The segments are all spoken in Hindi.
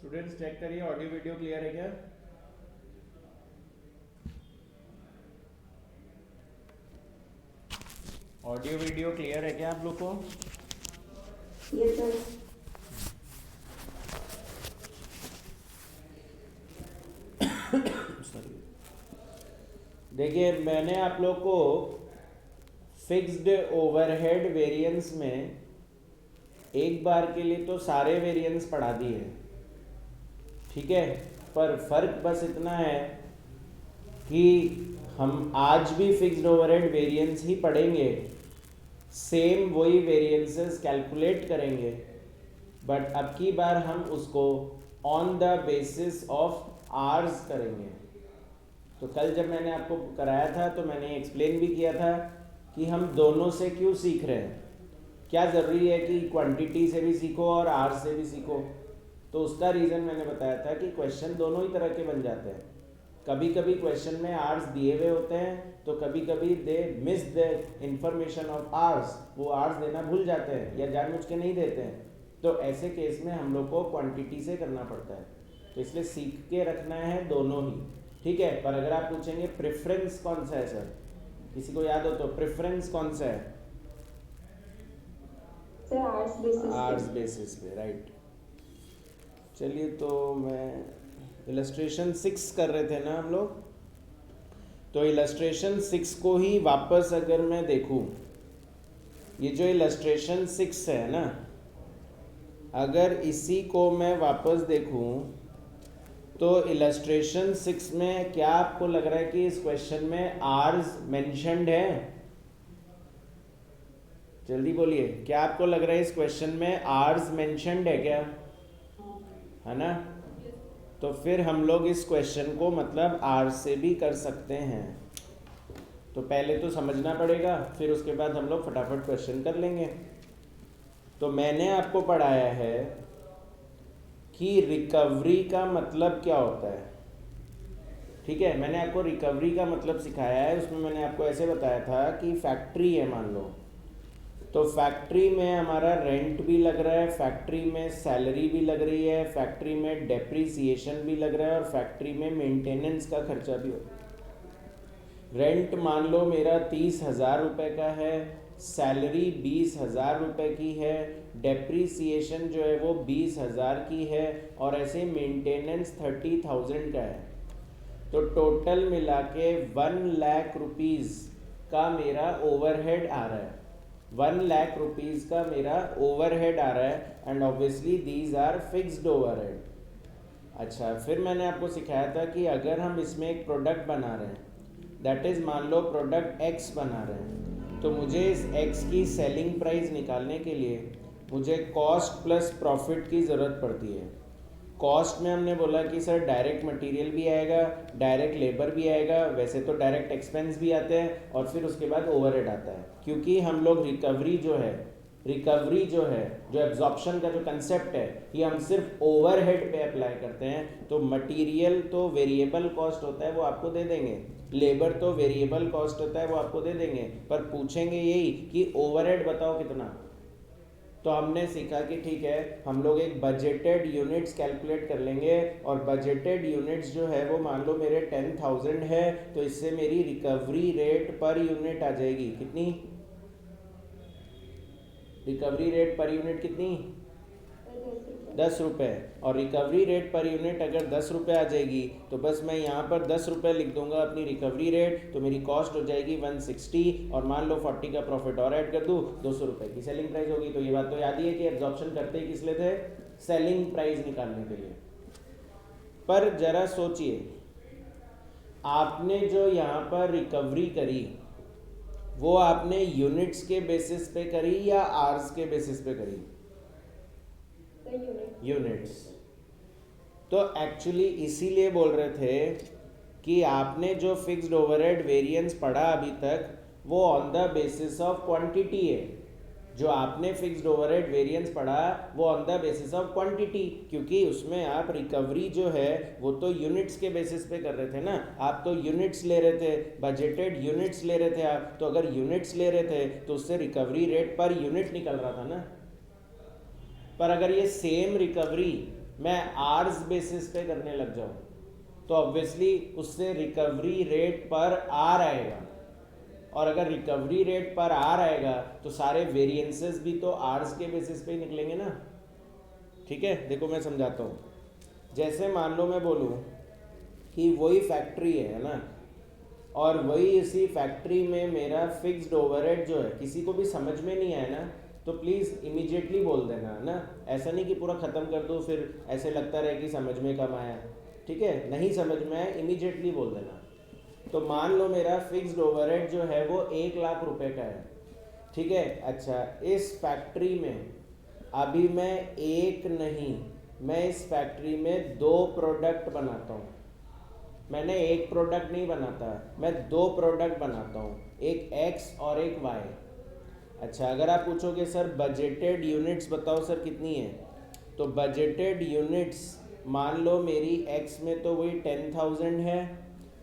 स्टूडेंट्स चेक करिए ऑडियो वीडियो क्लियर है क्या? ऑडियो वीडियो क्लियर है क्या आप लोग को? Yes sir. सॉरी, देखिए मैंने आप लोग को फिक्स्ड ओवरहेड वेरिएंस में एक बार के लिए तो सारे वेरिएंस पढ़ा दिए, ठीक है। पर फर्क बस इतना है कि हम आज भी फिक्स्ड ओवरहेड वेरिएंस ही पढ़ेंगे, सेम वही वेरिएंसेस कैलकुलेट करेंगे, बट अब की बार हम उसको on the basis of hours करेंगे। तो कल जब मैंने आपको कराया था तो मैंने एक्सप्लेन भी किया था कि हम दोनों से क्यों सीख रहे हैं, क्या ज़रूरी है कि क्वांटिटी से भी सीखो और आवर्स से भी सीखो। तो उसका रीज़न मैंने बताया था कि क्वेश्चन दोनों ही तरह के बन जाते हैं। कभी कभी क्वेश्चन में आवर्स दिए हुए होते हैं तो कभी कभी they miss the information of hours, वो आवर्स देना भूल जाते हैं या जानबूझ के नहीं देते हैं। तो ऐसे केस में हम लोग को क्वांटिटी से करना पड़ता है, तो इसलिए सीख के रखना है दोनों ही, ठीक है। पर अगर आप पूछेंगे प्रेफरेंस कौन सा है सर, किसी को याद हो तो प्रेफरेंस कौन सा है? Sir arts basis arts basis पे, राइट। चलिए तो मैं इलस्ट्रेशन 6 कर रहे थे ना हम लोग, तो इलस्ट्रेशन 6 को ही वापस अगर मैं देखूं, ये जो इलस्ट्रेशन 6 है ना, अगर इसी को मैं वापस देखूं तो इलस्ट्रेशन 6 में क्या आपको लग रहा है कि इस क्वेश्चन में आर्स मेंशन्ड है? जल्दी बोलिए, क्या आपको लग रहा है इस क्वेश्चन में आर्स मेंशन्ड है क्या? है ना? तो फिर हम लोग इस क्वेश्चन को मतलब आर से भी कर सकते हैं। तो पहले तो समझना पड़ेगा, फिर उसके बाद हम लोग फटाफट क्वेश्चन कर लेंगे। तो मैंने आपको पढ़ाया है कि रिकवरी का मतलब क्या होता है, ठीक है। मैंने आपको रिकवरी का मतलब सिखाया है, उसमें मैंने आपको ऐसे बताया था कि फैक्ट्री है मान लो, तो फैक्ट्री में हमारा रेंट भी लग रहा है, फैक्ट्री में सैलरी भी लग रही है, फैक्ट्री में डेप्रीसिएशन भी लग रहा है और फैक्ट्री में मेंटेनेंस का खर्चा भी हो रहा है। रेंट मान लो मेरा 30,000 रुपये का है, सैलरी 20,000 रुपये की है, डेप्रीसिएशन जो है वो 20,000 की है और ऐसे मेंटेनेंस 30,000 का है। तो टोटल मिला के 1,00,000 रुपीज़ का मेरा ओवरहेड आ रहा है, 1,00,000 रुपीज़ का मेरा ओवरहेड आ रहा है, and obviously these are fixed overhead. अच्छा, फिर मैंने आपको सिखाया था कि अगर हम इसमें एक प्रोडक्ट बना रहे हैं, दैट इज़ मान लो प्रोडक्ट एक्स बना रहे हैं, तो मुझे इस एक्स की सेलिंग प्राइस निकालने के लिए मुझे कॉस्ट प्लस प्रॉफिट की ज़रूरत पड़ती है। कॉस्ट में हमने बोला कि सर डायरेक्ट मटेरियल भी आएगा, डायरेक्ट लेबर भी आएगा, वैसे तो डायरेक्ट एक्सपेंस भी आते हैं और फिर उसके बाद ओवरहेड आता है, क्योंकि हम लोग रिकवरी जो है जो एब्जॉर्प्शन का जो कंसेप्ट है, ये हम सिर्फ ओवरहेड पे अप्लाई करते हैं। तो मटेरियल तो वेरिएबल कॉस्ट होता है, वो आपको दे देंगे, लेबर तो वेरिएबल कॉस्ट होता है, वो आपको दे देंगे, पर पूछेंगे यही कि ओवरहेड बताओ कितना। तो हमने सीखा कि ठीक है, हम लोग एक बजटेड यूनिट्स कैलकुलेट कर लेंगे, और बजटेड यूनिट्स जो है वो मान लो मेरे 10,000 है, तो इससे मेरी रिकवरी रेट पर यूनिट आ जाएगी कितनी? रिकवरी रेट पर यूनिट कितनी? 10 रुपये। और रिकवरी रेट पर यूनिट अगर 10 रुपये आ जाएगी तो बस मैं यहाँ पर 10 रुपये लिख दूंगा अपनी रिकवरी रेट, तो मेरी कॉस्ट हो जाएगी 160, और मान लो 40 का प्रॉफिट और ऐड कर दूँ, 200 रुपये की सेलिंग प्राइस होगी। तो ये बात तो याद ही है कि एब्जॉर्प्शन करते ही किस लिए थे? सेलिंग प्राइस निकालने के लिए। पर जरा सोचिए, आपने जो यहाँ पर रिकवरी करी वो आपने यूनिट्स के बेसिस पे करी या आवर्स के बेसिस पे करी? यूनिट्स। तो एक्चुअली इसीलिए बोल रहे थे कि आपने जो फिक्स्ड ओवरहेड वेरिएंस पढ़ा अभी तक वो on the basis of quantity है। जो आपने फिक्स्ड ओवरहेड वेरिएंस पढ़ा वो on the basis of quantity, क्योंकि उसमें आप रिकवरी जो है वो तो यूनिट्स के बेसिस पे कर रहे थे ना, आप तो यूनिट्स ले रहे थे, बजटेड यूनिट्स ले रहे थे आप। तो अगर यूनिट्स ले रहे थे तो उससे रिकवरी रेट पर यूनिट निकल रहा था ना। पर अगर ये सेम रिकवरी मैं आर्स बेसिस पे करने लग जाऊँ तो ऑब्वियसली उससे रिकवरी रेट पर आर आएगा, और अगर रिकवरी रेट पर आर आएगा तो सारे वेरिएंसेस भी तो आर्स के बेसिस पे ही निकलेंगे ना। ठीक है, देखो मैं समझाता हूँ। जैसे मान लो मैं बोलूँ कि वही फैक्ट्री है ना, और वही इसी फैक्ट्री में मेरा फिक्स्ड ओवरहेड जो है किसी को भी समझ में नहीं आया ना, तो प्लीज़ इमीडिएटली बोल देना ना, ऐसा नहीं कि पूरा ख़त्म कर दो फिर ऐसे लगता रहे कि समझ में कम आया। ठीक है, नहीं समझ में आया इमीडिएटली बोल देना। तो मान लो मेरा फिक्स्ड ओवरहेड जो है वो 1,00,000 रुपए का है। ठीक है, अच्छा इस फैक्ट्री में अभी मैं एक नहीं, मैं इस फैक्ट्री में 2 प्रोडक्ट बनाता हूँ। मैंने एक प्रोडक्ट नहीं बनाता, मैं 2 प्रोडक्ट बनाता हूँ, एक एक्स और एक वाई। अच्छा अगर आप पूछोगे सर बजटेड यूनिट्स बताओ सर कितनी है, तो बजटेड यूनिट्स मान लो मेरी एक्स में तो वही 10,000 है,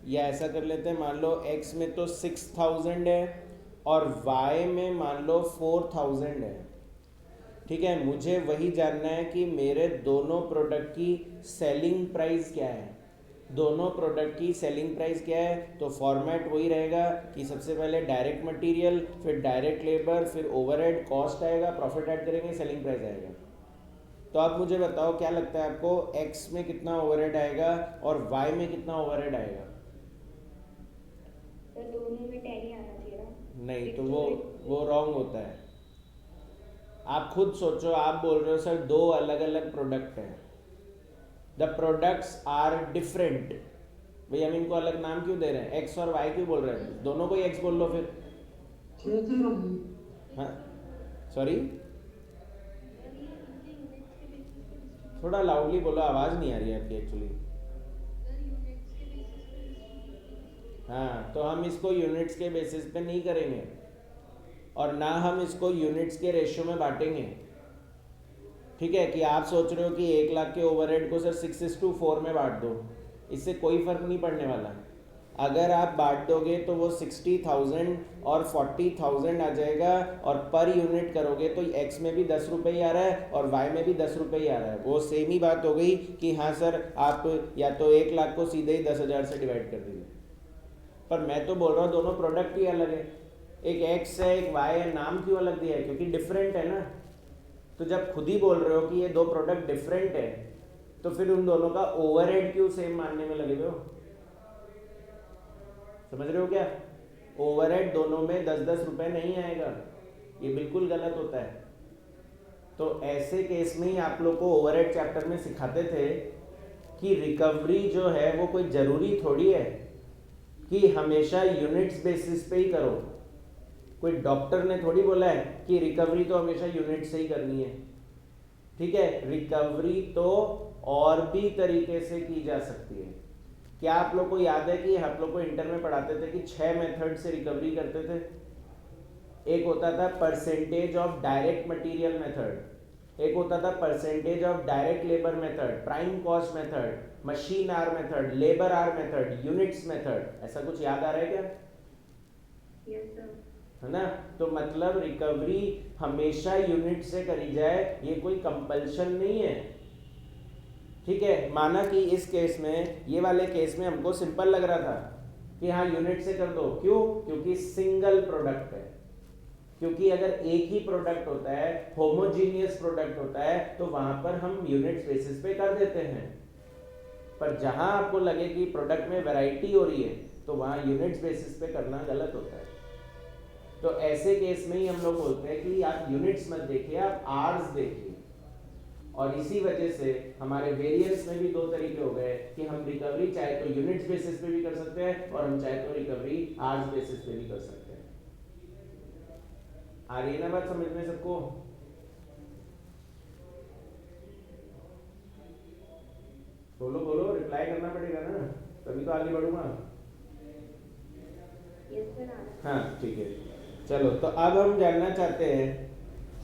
या ऐसा कर लेते हैं मान लो एक्स में तो 6,000 है और वाई में मान लो 4,000 है। ठीक है, मुझे वही जानना है कि मेरे दोनों प्रोडक्ट की सेलिंग प्राइस क्या है। दोनों प्रोडक्ट की सेलिंग प्राइस क्या है, तो फॉर्मेट वही रहेगा कि सबसे पहले डायरेक्ट मटेरियल, फिर डायरेक्ट लेबर, फिर ओवरहेड कॉस्ट आएगा, प्रॉफिट ऐड करेंगे, सेलिंग प्राइस आएगा। तो आप मुझे बताओ क्या लगता है आपको, एक्स में कितना ओवरहेड आएगा और वाई में कितना ओवरहेड आएगा? तो दोनों में 10 ही आना चाहिए ना। नहीं, तो वो रॉन्ग होता है। आप खुद सोचो, आप बोल रहे हो सर 2 अलग अलग प्रोडक्ट हैं, द प्रोडक्ट्स आर डिफरेंट। भाई हम इनको अलग नाम क्यों दे रहे हैं, एक्स और वाई क्यों बोल रहे हैं? दोनों को ही एक्स बोल लो फिर। हाँ सॉरी, थोड़ा लाउडली बोलो, आवाज़ नहीं आ रही है आपकी एक्चुअली। हाँ, तो हम इसको यूनिट्स के बेसिस पे नहीं करेंगे और ना हम इसको यूनिट्स के रेशियो में बांटेंगे। ठीक है, कि आप सोच रहे हो कि 1,00,000 के ओवरहेड को सर 6:4 में बांट दो, इससे कोई फ़र्क नहीं पड़ने वाला। अगर आप बांट दोगे तो वो 60,000 और 40,000 आ जाएगा, और पर यूनिट करोगे तो एक्स में भी 10 रुपये ही आ रहा है और वाई में भी 10 रुपये ही आ रहा है। वो सेम ही बात हो गई कि हाँ सर आप या तो 1,00,000 को सीधे ही 10,000 से डिवाइड कर दीजिए। पर मैं तो बोल रहा हूँ दोनों प्रोडक्ट ही अलग है, एक एक्स है एक वाई है, नाम क्यों अलग दिया है? क्योंकि डिफरेंट है ना। तो जब खुद ही बोल रहे हो कि ये 2 प्रोडक्ट डिफरेंट है, तो फिर उन दोनों का ओवरहेड क्यों सेम मानने में लगे हुए हो? समझ रहे हो क्या? ओवरहेड दोनों में 10-10 रुपए नहीं आएगा, ये बिल्कुल गलत होता है। तो ऐसे केस में ही आप लोग को ओवरहेड चैप्टर में सिखाते थे कि रिकवरी जो है वो कोई ज़रूरी थोड़ी है कि हमेशा यूनिट्स बेसिस पे ही करो। कोई डॉक्टर ने थोड़ी बोला है कि रिकवरी तो हमेशा यूनिट से ही करनी है। ठीक है, रिकवरी तो और भी तरीके से की जा सकती है। क्या आप लोग को याद है कि आप लोग को इंटर में पढ़ाते थे कि 6 मेथड से रिकवरी करते थे? एक होता था percentage of direct material method, एक होता था percentage of direct labour method, prime cost method, machine hour method, labour hour method, units method. ऐसा कुछ याद आ रहा है क्या? Yes sir. है ना? तो मतलब रिकवरी हमेशा यूनिट से करी जाए, ये कोई कंपल्शन नहीं है। ठीक है, माना कि इस केस में, ये वाले केस में हमको सिंपल लग रहा था कि हाँ यूनिट से कर दो। क्यों? क्योंकि सिंगल प्रोडक्ट है। क्योंकि अगर एक ही प्रोडक्ट होता है, होमोजीनियस प्रोडक्ट होता है, तो वहां पर हम यूनिट्स बेसिस पे कर देते हैं। पर जहां आपको लगे कि प्रोडक्ट में वैरायटी हो रही है, तो वहां यूनिट्स बेसिस पे करना गलत होता है। तो ऐसे केस में ही हम लोग बोलते हैं कि आप यूनिट्स मत देखिए, आप आर्स देखिए। और इसी वजह से हमारे वेरिएंस में भी 2 तरीके हो गए कि हम रिकवरी चाहे तो यूनिट्स बेसिस पे भी कर सकते हैं और हम चाहे तो रिकवरी आर्स बेसिस पे भी कर सकते हैं। आ रही है ना बात समझ में सबको? बोलो बोलो, रिप्लाई करना पड़ेगा ना, तभी तो आगे बढ़ूंगा। Yes sir. हाँ ठीक है, चलो तो अब हम जानना चाहते हैं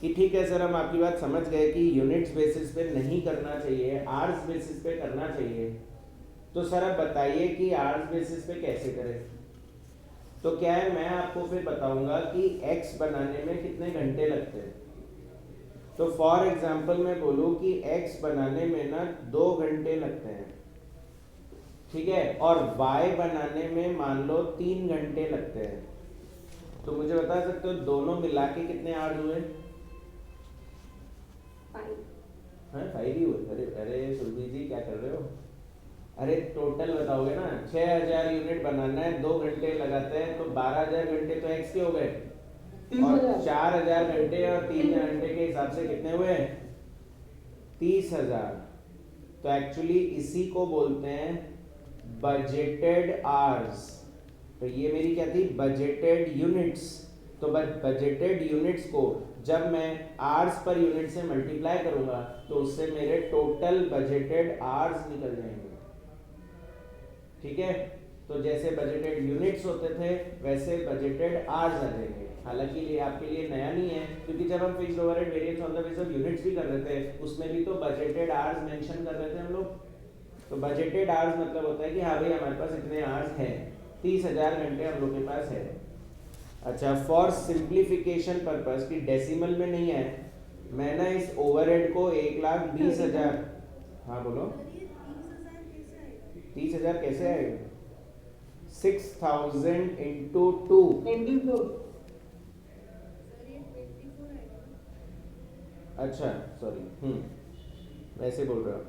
कि ठीक है सर हम आपकी बात समझ गए कि यूनिट्स बेसिस पे नहीं करना चाहिए, आर्स बेसिस पे करना चाहिए। तो सर अब बताइए कि आर्स बेसिस पे कैसे करें? तो क्या है, मैं आपको फिर बताऊंगा कि एक्स बनाने में कितने घंटे लगते हैं। तो फॉर एग्जाम्पल मैं बोलूँ कि x बनाने में ना 2 घंटे लगते हैं, ठीक है, और y बनाने में मान लो 3 घंटे लगते हैं, तो मुझे बता सकते हो दोनों मिला के कितने आवर्स हुए? 5 ही हुए। अरे अरे सुरभि जी क्या कर रहे हो? अरे टोटल बताओगे ना, 6000 यूनिट बनाना है, 2 घंटे लगाते हैं, तो 12000 घंटे तो एक्स के हो गए, और 4000 घंटे और 3 घंटे के हिसाब से कितने हुए? 30,000। तो एक्चुअली इसी को बोलते हैं बजटेड आवर्स। तो ये मेरी क्या थी? Budgeted units. तो बजटेड यूनिट्स को जब मैं आवर्स पर यूनिट से मल्टीप्लाई करूंगा तो उससे मेरे टोटल बजटेड आवर्स निकल जाएंगे, ठीक है। तो जैसे बजटेड यूनिट्स होते थे वैसे बजटेड आवर्स आ जाएंगे। हालांकि ये आपके लिए नया नहीं है, क्योंकि जब हम fixed overhead variance on the basis of units भी कर रहे थे उसमें भी तो बजटेड आवर्स मेंशन कर रहे थे हम लोग। तो बजटेड आवर्स मतलब होता है कि हाँ भाई हमारे पास इतने आवर्स हैं, 30,000 घंटे हम लोग के पास है। अच्छा, फॉर सिंप्लीफिकेशन पर्पस की डेसिमल में नहीं है, मैं ना इस ओवरहेड को 1,20,000, हाँ बोलो 30,000 कैसे आएगा? 6,000 इंटू 2, अच्छा सॉरी, वैसे बोल रहा हूँ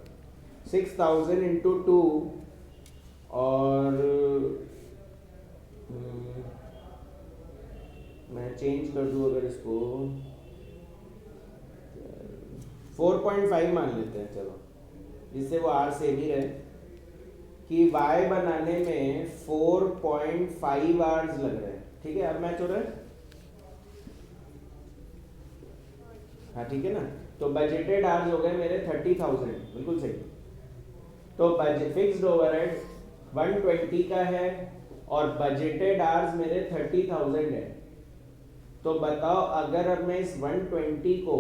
6,000 इंटू 2, और मैं चेंज कर दूँ अगर इसको 4.5 मान लेते हैं, चलो, जिससे वो आर से भी रहे कि y बनाने में 4.5 आवर्स लग रहे हैं, ठीक है। अब मैच हो रहा है, हाँ ठीक है ना। तो बजटेड आवर्स हो गए मेरे 30,000, बिल्कुल सही। तो फिक्स्ड ओवरहेड 120 का है और बजटेड आवर्स मेरे 30,000 है। तो बताओ अगर अब मैं इस 120 को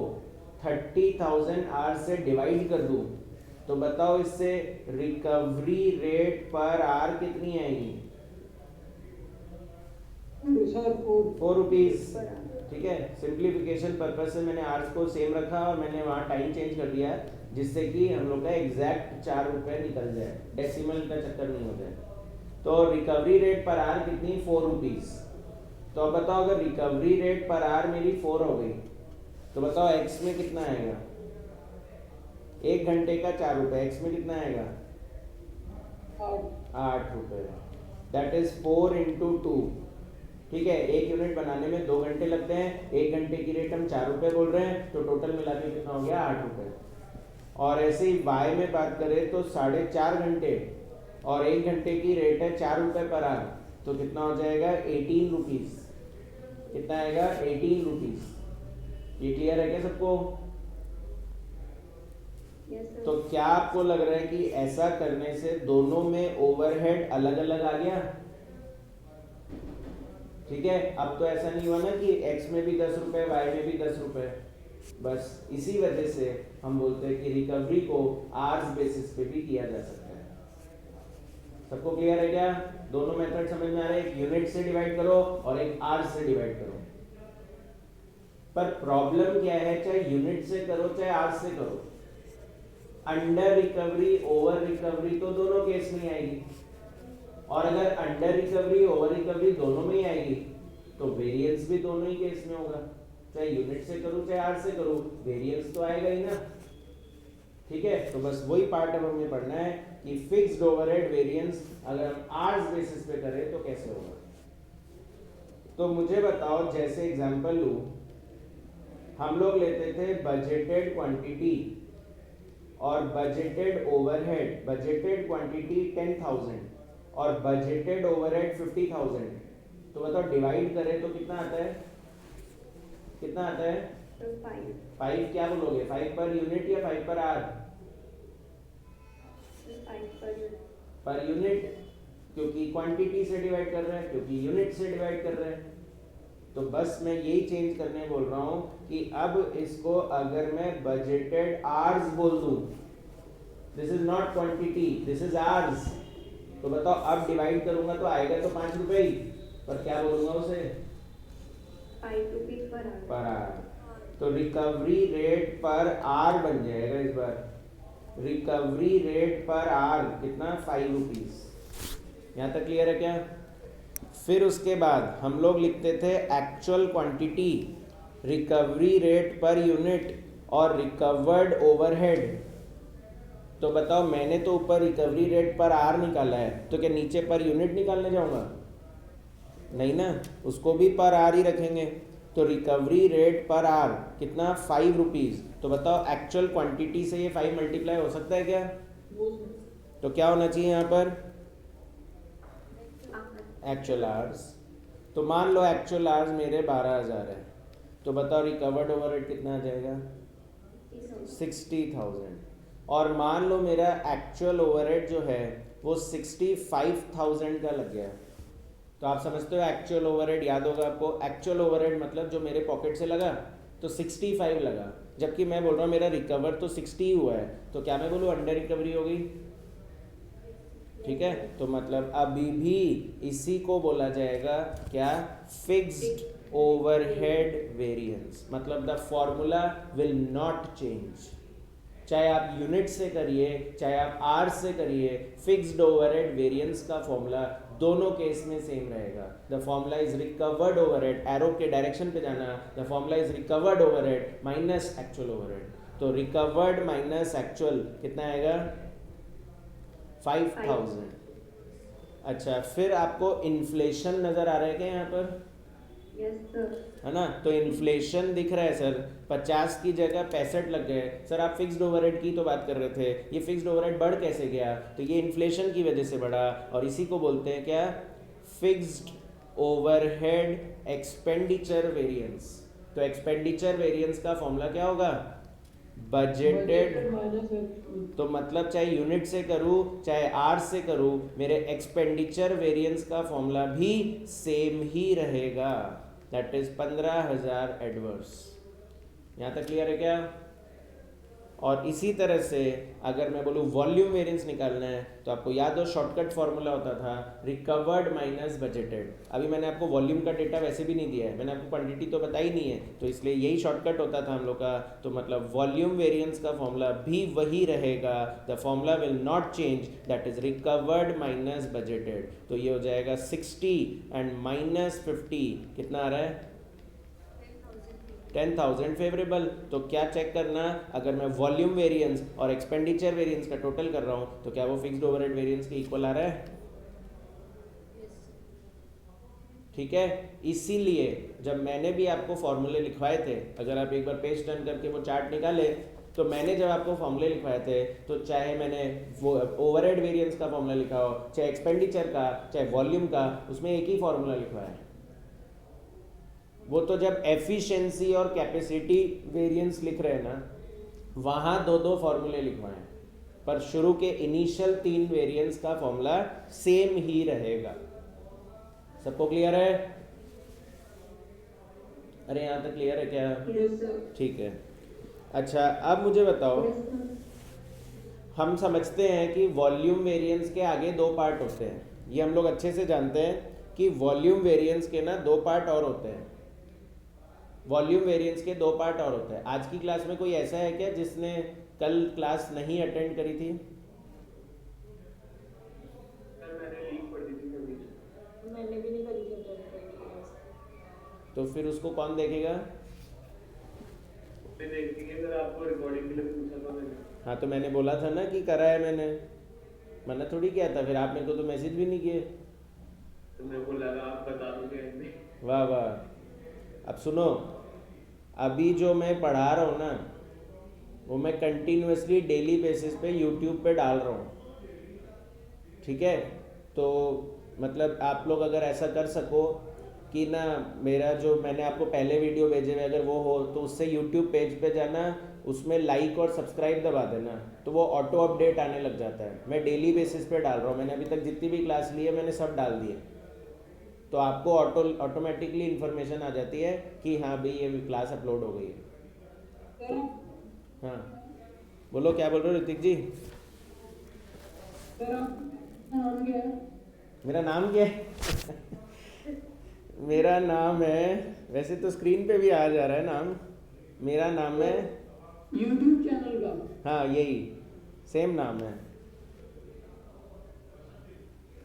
30,000 आवर्स से डिवाइड कर दूं तो बताओ इससे रिकवरी रेट पर आवर कितनी आएगी? 4 रुपीज, ठीक है। सिंप्लीफिकेशन पर्पज से मैंने आवर्स को सेम रखा और मैंने वहाँ टाइम चेंज कर दिया जिससे कि हम लोग का एग्जैक्ट 4 रुपये निकल जाए, डेसिमल का चक्कर नहीं हो जाए। तो रिकवरी रेट पर आवर कितनी? 4 रुपीज। तो अब बताओ अगर रिकवरी रेट पर आवर मेरी 4 हो गई तो बताओ एक्स में कितना आएगा? 1 घंटे का 4 रुपये, एक्स में कितना आएगा? 8 रुपये। दैट इज 4 इंटू 2, ठीक है। 1 यूनिट बनाने में 2 घंटे लगते हैं, 1 घंटे की रेट हम 4 रुपये बोल रहे हैं, तो टोटल मिला के कितना हो गया? 8 रुपये। और ऐसे ही वाई में बात करें तो 4.5 घंटे और 1 घंटे की रेट है 4 रुपये पर आवर, तो कितना हो जाएगा? 18 रुपीज। कितना आएगा? 18 रुपीज। ये क्लियर है क्या सबको? तो क्या आपको लग रहा है कि ऐसा करने से दोनों में ओवरहेड अलग अलग आ गया? ठीक है। अब तो ऐसा नहीं हुआ ना कि x में भी 10 रुपए, y में भी 10 रुपए। बस इसी वजह से हम बोलते हैं कि रिकवरी को आवर्स बेसिस पे भी किया जा सकता है। सबको क्लियर है क्या? दोनों मेथड समझ में आ रहे हैं? एक यूनिट से डिवाइड करो और एक आवर्स से डिवाइड करो। पर प्रॉब्लम क्या है, चाहे यूनिट से करो चाहे आवर्स से करो, अंडर रिकवरी ओवर रिकवरी तो दोनों केस में आएगी। और अगर अंडर रिकवरी ओवर रिकवरी दोनों में ही आएगी तो वेरिएंस भी दोनों ही केस में होगा। चाहे यूनिट से करूं चाहे आर से करूं, वेरिएंस तो आएगा ही ना, ठीक है। तो बस वही पार्ट अब हमें पढ़ना है कि फिक्स्ड ओवरहेड वेरिएंस अगर हम आर्स बेसिस पे करें तो कैसे होगा। तो मुझे बताओ, जैसे एग्जांपल लूं, हम लोग लेते थे बजटेड क्वांटिटी और बजटेड ओवरहेड। बजटेड क्वांटिटी 10,000 और बजटेड ओवरहेड 50,000। तो बताओ डिवाइड करें तो कितना आता है? कितना आता है? 5। क्या बोलोगे, 5 पर यूनिट या 5 पर आर? 5 पर यूनिट, क्योंकि क्वांटिटी से डिवाइड कर रहे हैं, क्योंकि यूनिट से डिवाइड कर रहे हैं। तो बस मैं यही चेंज करने बोल रहा हूं कि अब इसको अगर मैं बजटेड आर्स बोल दूं, this is not quantity, this is hours, तो बताओ अब डिवाइड करूंगा तो आएगा तो 5 रुपए ही, पर क्या बोलूंगा उसे? 5 रुपीज पर आवर। तो रिकवरी रेट पर आर बन जाएगा इस बार। रिकवरी रेट पर आर कितना, 5 रुपीज़। यहाँ तक क्लियर है क्या? फिर उसके बाद हम लोग लिखते थे actual quantity, recovery rate per unit और रिकवर्ड ओवरहेड। तो बताओ, मैंने तो ऊपर रिकवरी रेट पर आर निकाला है, तो क्या नीचे पर यूनिट निकालने जाऊंगा? नहीं ना, उसको भी पर आर ही रखेंगे। तो रिकवरी रेट पर आर कितना, 5 रुपीज़। तो बताओ एक्चुअल क्वांटिटी से ये 5 मल्टीप्लाई हो सकता है क्या? तो क्या होना चाहिए यहाँ पर? Actual hours. तो मान लो एक्चुअल आवर्स मेरे 12,000 है, तो बताओ रिकवर्ड ओवरहेड कितना आ जाएगा? 60,000। और मान लो मेरा एक्चुअल ओवरहेड जो है वो 65,000 का लग गया। तो आप समझते हो एक्चुअल ओवरहेड, याद होगा आपको, एक्चुअल ओवरहेड मतलब जो मेरे पॉकेट से लगा तो 65 लगा, जबकि मैं बोल रहा हूँ मेरा रिकवर तो 60 हुआ है, तो क्या मैं बोलूँ अंडर रिकवरी हो गई? ठीक है, तो मतलब अभी भी इसी को बोला जाएगा क्या, फिक्स्ड ओवरहेड वेरिएंस। मतलब the formula will not change, चाहे आप यूनिट से करिए चाहे आप आर से करिए, फिक्स्ड ओवरहेड वेरिएंस का फॉर्मूला दोनों केस में सेम रहेगा। The formula is recovered overhead, arrow के डायरेक्शन पे जाना, the formula is recovered overhead minus actual overhead. तो रिकवर्ड माइनस एक्चुअल कितना आएगा? 5,000। अच्छा, फिर आपको इन्फ्लेशन नज़र आ रहा है क्या यहाँ पर? Yes sir. है ना, तो इन्फ्लेशन दिख रहा है सर, 50 की जगह 65 लग गए। सर आप फिक्स्ड ओवरहेड की तो बात कर रहे थे, ये फिक्स्ड ओवरहेड बढ़ कैसे गया? तो ये इन्फ्लेशन की वजह से बढ़ा, और इसी को बोलते हैं क्या, फिक्स्ड ओवरहेड एक्सपेंडिचर वेरिएंस। तो एक्सपेंडिचर वेरिएंस का फॉर्मूला क्या होगा? बजटेड। तो मतलब चाहे यूनिट से करूँ चाहे आर से करूँ, मेरे एक्सपेंडिचर वेरिएंस का फॉर्मूला भी सेम ही रहेगा, दैट इज 15,000 एडवर्स। यहाँ तक क्लियर है क्या? और इसी तरह से अगर मैं बोलूँ वॉल्यूम वेरिएंस निकालना है, तो आपको याद हो शॉर्टकट फॉर्मूला होता था रिकवर्ड माइनस बजटेड। अभी मैंने आपको वॉल्यूम का डेटा वैसे भी नहीं दिया है, मैंने आपको क्वांटिटी तो बताई नहीं है, तो इसलिए यही शॉर्टकट होता था हम लोग का। तो मतलब वॉल्यूम वेरिएंस का फॉर्मूला भी वही रहेगा, the formula will not change, that is recovered minus budgeted. तो ये हो जाएगा 60 एंड माइनस 50 कितना आ रहा है? 10,000 फेवरेबल। तो क्या चेक करना, अगर मैं वॉल्यूम वेरिएंस और एक्सपेंडिचर वेरिएंस का टोटल कर रहा हूँ तो क्या वो फिक्स्ड ओवरहेड वेरिएंस के इक्वल आ रहा है? ठीक है, इसीलिए जब मैंने भी आपको फॉर्मूले लिखवाए थे, अगर आप एक बार पेज टर्न करके वो चार्ट निकाले, तो मैंने जब आपको फॉर्मूले लिखवाए थे तो चाहे मैंने वो ओवरहेड वेरिएंस का फॉर्मूला लिखा हो, चाहे एक्सपेंडिचर का, चाहे वॉल्यूम का, उसमें एक ही फॉर्मूला लिखवाया है। वो तो जब एफिशिएंसी और कैपेसिटी वेरिएंस लिख रहे हैं ना, वहाँ दो दो फॉर्मूले लिखवाएं, पर शुरू के इनिशियल 3 वेरिएंस का फॉर्मूला सेम ही रहेगा। सबको क्लियर है? अरे यहाँ तक क्लियर है क्या? Yes sir. ठीक है। अच्छा, अब मुझे बताओ, हम समझते हैं कि वॉल्यूम वेरिएंस के आगे 2 पार्ट होते हैं, ये हम लोग अच्छे से जानते हैं कि वॉल्यूम वेरिएंस के ना 2 पार्ट और होते हैं। वॉल्यूम वेरिएंस के 2 पार्ट और होते हैं। आज की क्लास में कोई ऐसा है क्या जिसने कल क्लास नहीं अटेंड करी थी? मैंने भी नहीं करी थी क्लास। तो फिर उसको कौन देखेगा? आपको रिकॉर्डिंग के लिए पूछा था मैंने। हाँ, तो मैंने बोला था ना कि करा है मैंने, मना थोड़ी किया था। फिर आप मेरे को तो मैसेज भी नहीं किए। तो मेरे को लगा आप बता दोगे। वाह वाह। अब सुनो, अभी जो मैं पढ़ा रहा हूँ ना, वो मैं कंटिन्यूसली डेली बेसिस पे यूट्यूब पे डाल रहा हूँ। ठीक है, तो मतलब आप लोग अगर ऐसा कर सको कि ना, मेरा जो मैंने आपको पहले वीडियो भेजे हुए अगर वो हो, तो उससे यूट्यूब पेज पे जाना, उसमें लाइक और सब्सक्राइब दबा देना, तो वो ऑटो अपडेट आने लग जाता है। मैं डेली बेसिस पे डाल रहा हूँ, मैंने अभी तक जितनी भी क्लास ली है मैंने सब डाल दी है, तो आपको ऑटोमेटिकली इन्फॉर्मेशन आ जाती है कि हाँ भाई ये क्लास अपलोड हो गई है। तो हाँ बोलो, क्या बोल रहे हो ऋतिक जी? मेरा नाम क्या है? मेरा नाम है, वैसे तो स्क्रीन पे भी आ जा रहा है नाम, मेरा नाम है, यूट्यूब चैनल का। हाँ यही सेम नाम है,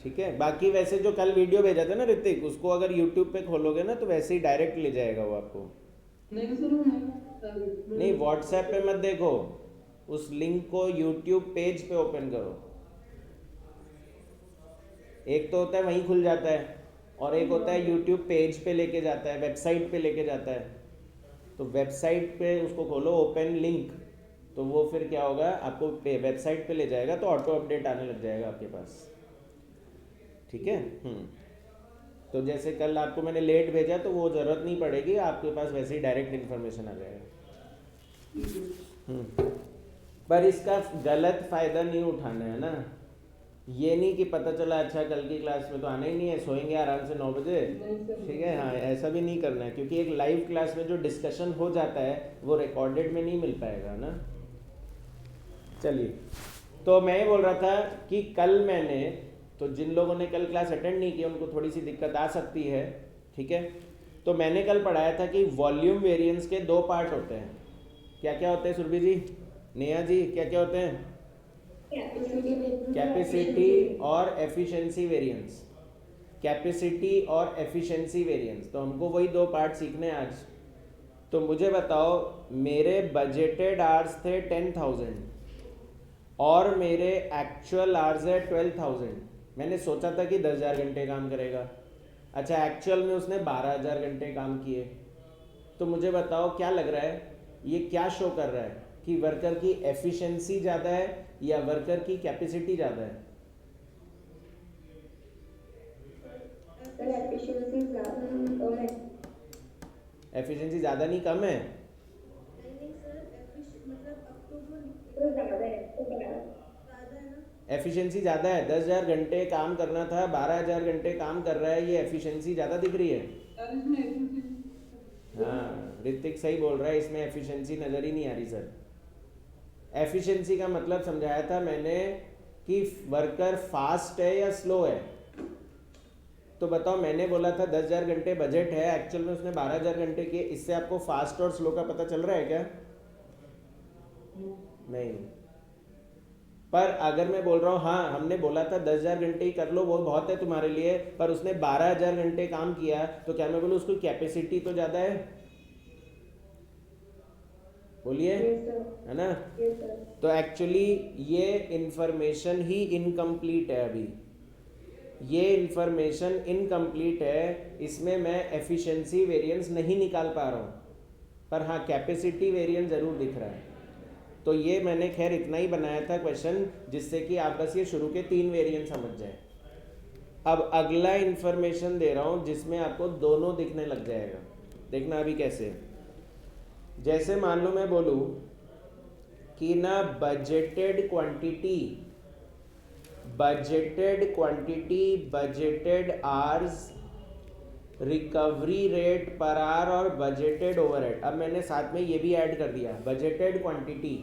ठीक है। बाकी वैसे जो कल वीडियो भेजा था ना ऋतिक, उसको अगर यूट्यूब पे खोलोगे ना तो वैसे ही डायरेक्ट ले जाएगा वो आपको। नहीं सर वो नहीं व्हाट्सएप पे मत देखो, उस लिंक को यूट्यूब पेज पे ओपन करो। एक तो होता है वहीं खुल जाता है, और एक होता है यूट्यूब पेज पे लेके जाता है, वेबसाइट पे लेके जाता है। तो वेबसाइट पे उसको खोलो, ओपन लिंक, तो वो फिर क्या होगा, आपको वेबसाइट पे ले जाएगा, तो ऑटो अपडेट आने लग जाएगा आपके पास, ठीक है। तो जैसे कल आपको मैंने लेट भेजा तो वो ज़रूरत नहीं पड़ेगी, आपके पास वैसे ही डायरेक्ट इन्फॉर्मेशन आ जाएगा। पर इसका गलत फ़ायदा नहीं उठाना है ना, ये नहीं कि पता चला अच्छा कल की क्लास में तो आना ही नहीं है, सोएंगे आराम से 9 बजे, ठीक है। हाँ ऐसा भी नहीं करना है, क्योंकि एक लाइव क्लास में जो डिस्कशन हो जाता है वो रिकॉर्डेड में नहीं मिल पाएगा ना। चलिए, तो मैं ये बोल रहा था कि कल मैंने, तो जिन लोगों ने कल क्लास अटेंड नहीं की उनको थोड़ी सी दिक्कत आ सकती है, ठीक है। तो मैंने कल पढ़ाया था कि वॉल्यूम वेरिएंस के 2 पार्ट होते हैं। क्या क्या होते हैं सुरभि जी, नेहा जी, क्या क्या होते हैं? कैपेसिटी और एफिशिएंसी वेरिएंस, कैपेसिटी और एफिशिएंसी वेरिएंस। तो हमको वही 2 पार्ट सीखने हैं आज। तो मुझे बताओ, मेरे बजटेड आवर्स थे 10,000 और मेरे एक्चुअल आवर्स है 12,000। मैंने सोचा था कि 10,000 घंटे काम करेगा, अच्छा एक्चुअल में उसने 12,000 घंटे काम किए। तो मुझे बताओ क्या लग रहा है, ये क्या शो कर रहा है कि वर्कर की एफिशिएंसी ज़्यादा है या वर्कर की कैपेसिटी ज़्यादा है? सर एफिशिएंसी ज़्यादा कम है। एफिशिएंसी ज़्यादा नहीं कम है? नहीं सर मतलब अब तो जो तो ज़्यादा है, तो ज़्यादा ज़्यादा है ना। एफिशिएंसी ज़्यादा है, 10,000 घंटे काम करना था, 12,000 घंटे काम कर रहा है, ये एफिशिएंसी ज़्यादा दिख रही है। हाँ ऋतिक सही बोल रहा है, इसमें एफिशिएंसी नज़र ही नहीं आ रही सर। एफिशिएंसी का मतलब समझाया था मैंने कि वर्कर फास्ट है या स्लो है। तो बताओ, मैंने बोला था 10,000 घंटे बजट है, एक्चुअल में उसने 12,000 घंटे किए, इससे आपको फास्ट और स्लो का पता चल रहा है क्या? नहीं। पर अगर मैं बोल रहा हूँ हाँ हमने बोला था 10,000 घंटे ही कर लो, वो बहुत है तुम्हारे लिए, पर उसने 12,000 घंटे काम किया, तो क्या मैं बोलूँ उसकी कैपेसिटी तो ज़्यादा है? बोलिए, है ना। तो एक्चुअली ये इंफॉर्मेशन ही इनकम्प्लीट है, अभी ये इंफॉर्मेशन इनकम्प्लीट है, इसमें मैं एफिशिएंसी वेरिएंस नहीं निकाल पा रहा हूँ, पर हाँ कैपेसिटी वेरिएंस ज़रूर दिख रहा है। तो ये मैंने खैर इतना ही बनाया था क्वेश्चन, जिससे कि आप बस ये शुरू के 3 वेरिएंस समझ जाए। अब अगला इंफॉर्मेशन दे रहा हूँ जिसमें आपको दोनों दिखने लग जाएगा, देखना अभी कैसे। जैसे मान लो मैं बोलूँ कि ना budgeted quantity, budgeted hours, recovery rate per our और बजटेड ओवरहेड। अब मैंने साथ में ये भी ऐड कर दिया बजटेड क्वांटिटी।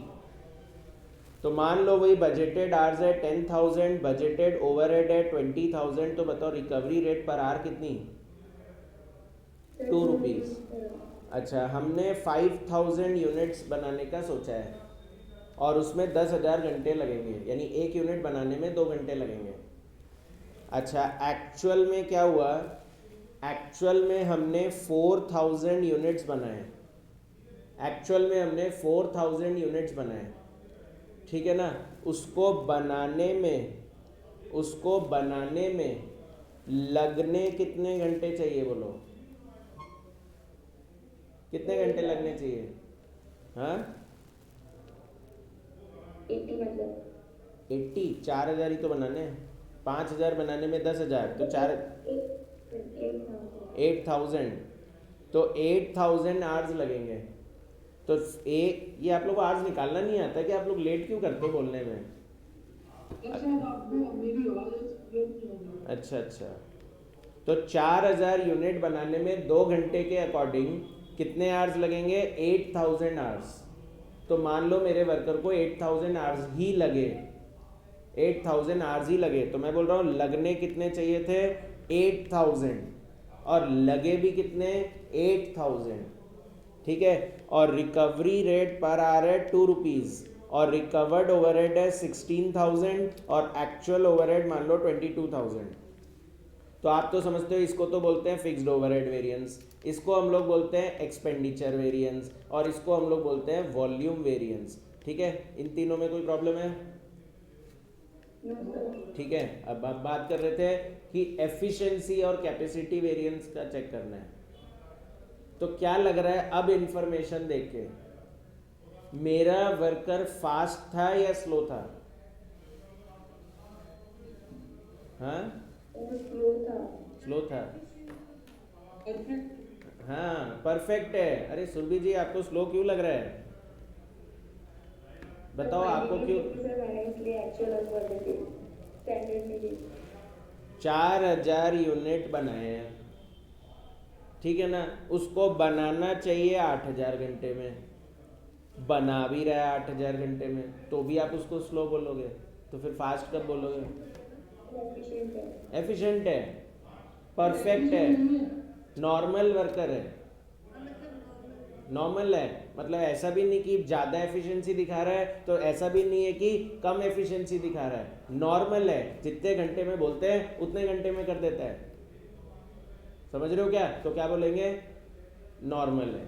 तो मान लो वही बजटेड आवर्स है 10,000, बजटेड ओवरहेड है 20,000, तो बताओ रिकवरी रेट पर आवर कितनी? 2 रुपीज़। अच्छा, हमने 5,000 यूनिट्स बनाने का सोचा है और उसमें 10,000 घंटे लगेंगे, यानी 1 यूनिट बनाने में 2 घंटे लगेंगे। अच्छा, एक्चुअल में क्या हुआ? एक्चुअल में हमने 4,000 यूनिट्स बनाए, एक्चुअल में हमने 4,000 यूनिट्स बनाए, ठीक है ना। उसको बनाने में लगने कितने घंटे चाहिए बोलो? कितने घंटे लगने चाहिए? हाँ 80 मतलब 80, 4,000 ही तो बनाने हैं, 5,000 बनाने में 10,000, तो 8,000, तो 8,000 आवर्स लगेंगे। तो एक ये आप लोग को आवर्स निकालना नहीं आता कि आप लोग लेट क्यों करते हो बोलने में? अच्छा, तो 4,000 यूनिट बनाने में 2 घंटे के अकॉर्डिंग कितने आवर्स लगेंगे? 8,000 आवर्स। तो मान लो मेरे वर्कर को 8,000 आवर्स ही लगे, 8,000 आवर्स ही लगे, तो मैं बोल रहा हूँ लगने कितने चाहिए थे? 8,000, और लगे भी कितने? 8,000। ठीक है, और रिकवरी रेट पर आवर है 2 रुपीज़, और रिकवर्ड ओवरहेड है 16,000 और एक्चुअल ओवरहेड मान लो 22,000। तो आप तो समझते हो इसको तो बोलते हैं फिक्स्ड ओवरहेड वेरिएंस, इसको हम लोग बोलते हैं एक्सपेंडिचर वेरिएंस, और इसको हम लोग बोलते हैं वॉल्यूम वेरिएंस। ठीक है, इन तीनों में कोई प्रॉब्लम है? No sir. ठीक है, अब आप बात कर रहे थे कि एफिशिएंसी और कैपेसिटी वेरिएंस का चेक करना है। तो क्या लग रहा है अब इंफॉर्मेशन देख के, मेरा वर्कर फास्ट था या स्लो था? हाँ, और स्लो था। स्लो था। परफेक्ट। हाँ, परफेक्ट है। अरे सुरभि जी, आपको स्लो क्यों लग रहा है? बताओ आपको क्यों? सर मैंने इसलिए एक्चुअल और क्वालिटी स्टैंडर्ड में दी। 4000 यूनिट बनाए हैं, ठीक है ना, उसको बनाना चाहिए 8000 घंटे में, बना भी रहा है 8000 घंटे में, तो भी आप उसको स्लो बोलोगे, तो फिर फास्ट कब बोलोगे? एफिशिएंट है। एफिशिएंट है, परफेक्ट है, नॉर्मल वर्कर है। नॉर्मल है मतलब ऐसा भी नहीं कि ज़्यादा एफिशिएंसी दिखा रहा है, तो ऐसा भी नहीं है कि कम एफिशिएंसी दिखा रहा है। नॉर्मल है, जितने घंटे में बोलते हैं उतने घंटे में कर देता है। समझ रहे हो क्या? तो क्या बोलेंगे? नॉर्मल है।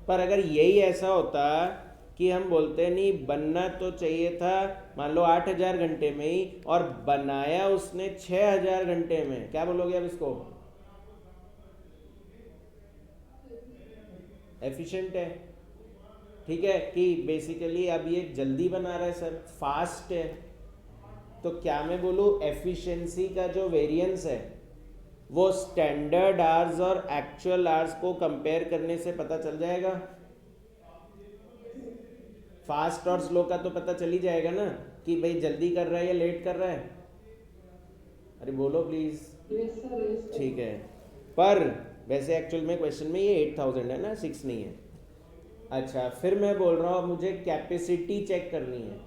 पर अगर यही ऐसा होता कि हम बोलते नहीं बनना तो चाहिए था मान लो 8000 घंटे में ही, और बनाया उसने 6000 घंटे में, क्या बोलोगे अब इसको? एफिशिएंट है। ठीक है, कि बेसिकली अब ये जल्दी बना रहा है सर, फास्ट है, तो क्या मैं बोलूँ एफिशिएंसी का जो वेरिएंस है वो स्टैंडर्ड आवर्स और एक्चुअल आवर्स को कंपेयर करने से पता चल जाएगा। फास्ट और स्लो का तो पता चल ही जाएगा ना कि भाई जल्दी कर रहा है या लेट कर रहा है। अरे बोलो प्लीज। ठीक है, पर वैसे एक्चुअल में क्वेश्चन में ये 8000 है ना, 6 नहीं है। अच्छा, फिर मैं बोल रहा हूँ मुझे कैपेसिटी चेक करनी है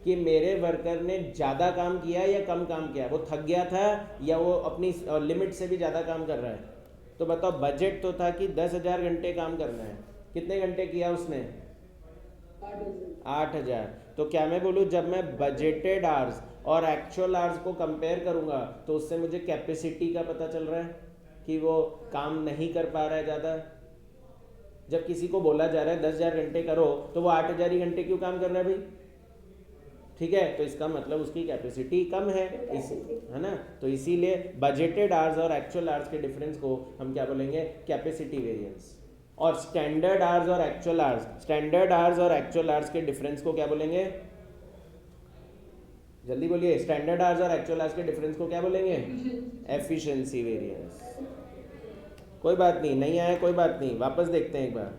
कि मेरे वर्कर ने ज़्यादा काम किया या कम काम किया, वो थक गया था या वो अपनी लिमिट से भी ज़्यादा काम कर रहा है। तो बताओ, बजट तो था कि 10,000 घंटे काम करना है, कितने घंटे किया उसने? 8,000। तो क्या मैं बोलूँ जब मैं बजटेड आवर्स और एक्चुअल आवर्स को कंपेयर करूँगा तो उससे मुझे कैपेसिटी का पता चल रहा है कि वो काम नहीं कर पा रहा है ज़्यादा। जब किसी को बोला जा रहा है 10,000 घंटे करो तो वो 8,000 ही घंटे क्यों काम कर रहा है भाई? ठीक है, तो इसका मतलब उसकी कैपेसिटी कम है, है ना। तो इसीलिए बजटेड आवर्स और एक्चुअल आवर्स के डिफरेंस को हम क्या बोलेंगे? Capacity variance. और स्टैंडर्ड आवर्स और एक्चुअल आवर्स, स्टैंडर्ड आवर्स और एक्चुअल आवर्स के डिफरेंस को क्या बोलेंगे? जल्दी बोलिए, स्टैंडर्ड आवर्स और एक्चुअल आवर्स के डिफरेंस को क्या बोलेंगे? Efficiency variance. कोई बात नहीं, नहीं आया कोई बात नहीं, वापस देखते हैं एक बार।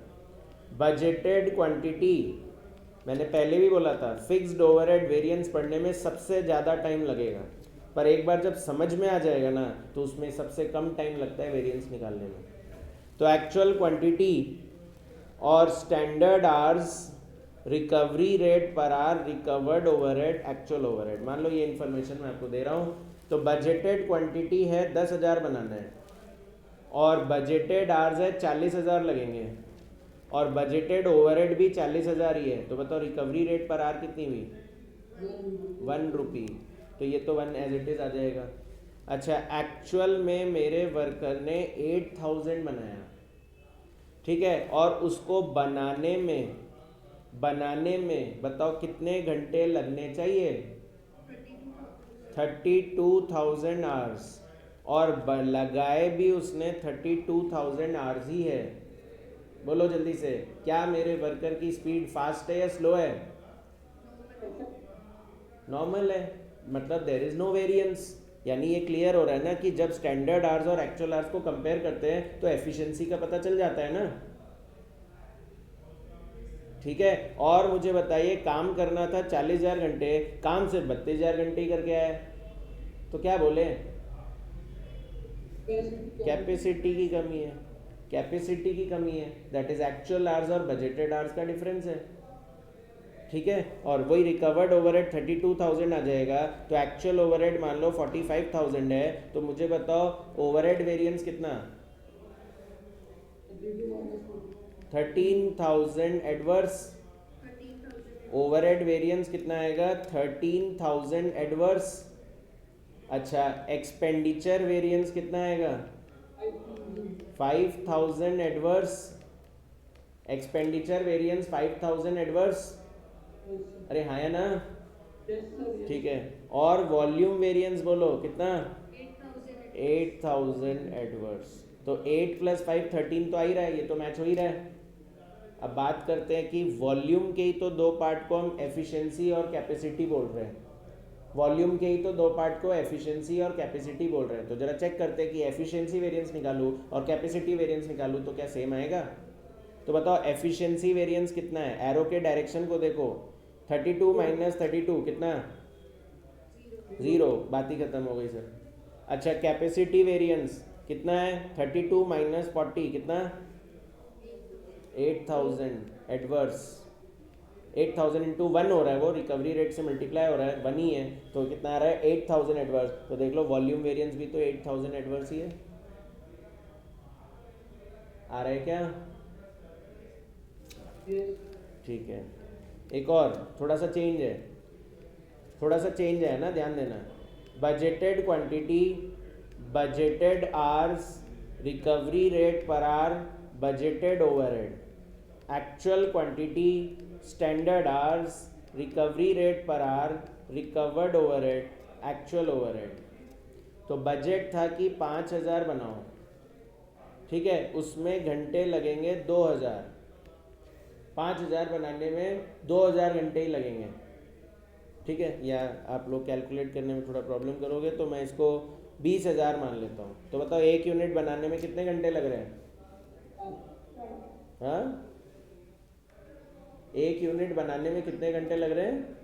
बजटेड क्वांटिटी, मैंने पहले भी बोला था फिक्स्ड ओवरहेड वेरिएंस पढ़ने में सबसे ज़्यादा टाइम लगेगा, पर एक बार जब समझ में आ जाएगा ना तो उसमें सबसे कम टाइम लगता है वेरिएंस निकालने में। तो एक्चुअल क्वांटिटी और standard hours, recovery rate per our, recovered overhead, actual overhead. मान लो ये इन्फॉर्मेशन मैं आपको दे रहा हूँ, तो बजटेड क्वांटिटी है 10,000 बनाना है और बजटेड आवर्स है 40,000 लगेंगे और बजटेड ओवरहेड भी 40,000 ही है। तो बताओ रिकवरी रेट पर आवर कितनी हुई? 1 रुपी। तो ये तो 1 एज इट इज आ जाएगा। अच्छा, एक्चुअल में मेरे वर्कर ने 8,000 बनाया, ठीक है, और उसको बनाने में बताओ कितने घंटे लगने चाहिए? 32,000 आवर्स, और लगाए भी उसने 32,000 आवर्स ही है। बोलो जल्दी से, क्या मेरे वर्कर की स्पीड फास्ट है या स्लो है? नॉर्मल है, मतलब देयर इज नो वेरिएंस। यानी ये क्लियर हो रहा है ना कि जब स्टैंडर्ड आवर्स और एक्चुअल आवर्स को कंपेयर करते हैं तो एफिशिएंसी का पता चल जाता है ना। ठीक है, और मुझे बताइए काम करना था 40,000 घंटे, काम सिर्फ 32,000 घंटे ही करके आया, तो क्या बोले? कैपेसिटी की कमी है, कैपेसिटी की कमी है। दैट इज एक्चुअल आवर्स और बजटेड आवर्स का डिफरेंस है। ठीक है, और वही रिकवर्ड ओवरहेड 32,000 आ जाएगा, तो एक्चुअल ओवरहेड मान लो 45,000 है, तो मुझे बताओ ओवरहेड वेरिएंस कितना? 13,000 एडवर्स, 13,000 ओवरहेड वेरिएंस कितना आएगा 13,000 एडवर्स। अच्छा, एक्सपेंडिचर वेरिएंस कितना आएगा 5,000 एडवर्स, एक्सपेंडिचर वेरिएंस 5,000 एडवर्स। अरे हाँ या ना, ठीक है। और वॉल्यूम वेरिएंस बोलो कितना 8,000 एडवर्स। तो 8 + 5 13 तो आ ही रहा है, ये तो मैच हो ही रहा है। अब बात करते हैं कि वॉल्यूम के ही तो दो पार्ट को हम एफिशिएंसी और कैपेसिटी बोल रहे हैं, वॉल्यूम के ही तो दो पार्ट को एफिशिएंसी और कैपेसिटी बोल रहे हैं। तो जरा चेक करते हैं कि एफिशिएंसी वेरिएंस निकालूं और कैपेसिटी वेरिएंस निकालूं तो क्या सेम आएगा। तो बताओ एफिशिएंसी वेरिएंस कितना है, एरो के डायरेक्शन को देखो, 32 - 32 कितना 0, बात ही खत्म हो गई सर। अच्छा, कैपेसिटी वेरिएंस कितना है 32 - 40 कितना 8,000 एडवर्स। 8,000 × 1 हो रहा है, वो रिकवरी रेट से मल्टीप्लाई हो रहा है, 1 ही है, तो कितना आ रहा है 8,000 एडवर्स। तो देख लो वॉल्यूम वेरिएंस भी तो 8,000 एडवर्स ही है, आ रहा है क्या। ठीक है, एक और थोड़ा सा चेंज है, थोड़ा सा चेंज है ना, ध्यान देना। Budgeted quantity, budgeted hours, recovery rate per our, budgeted overhead. Actual quantity, standard hours, recovery rate per our, recovered overhead, actual overhead. तो बजट था कि 5,000 बनाओ, ठीक है, उसमें घंटे लगेंगे 2,000, 5,000 बनाने में 2,000 घंटे ही लगेंगे, ठीक है। या आप लोग कैलकुलेट करने में थोड़ा प्रॉब्लम करोगे तो मैं इसको 20,000 मान लेता हूँ। तो बताओ 1 यूनिट बनाने में कितने घंटे लग रहे हैं, हाँ 1 यूनिट बनाने में कितने घंटे लग रहे हैं,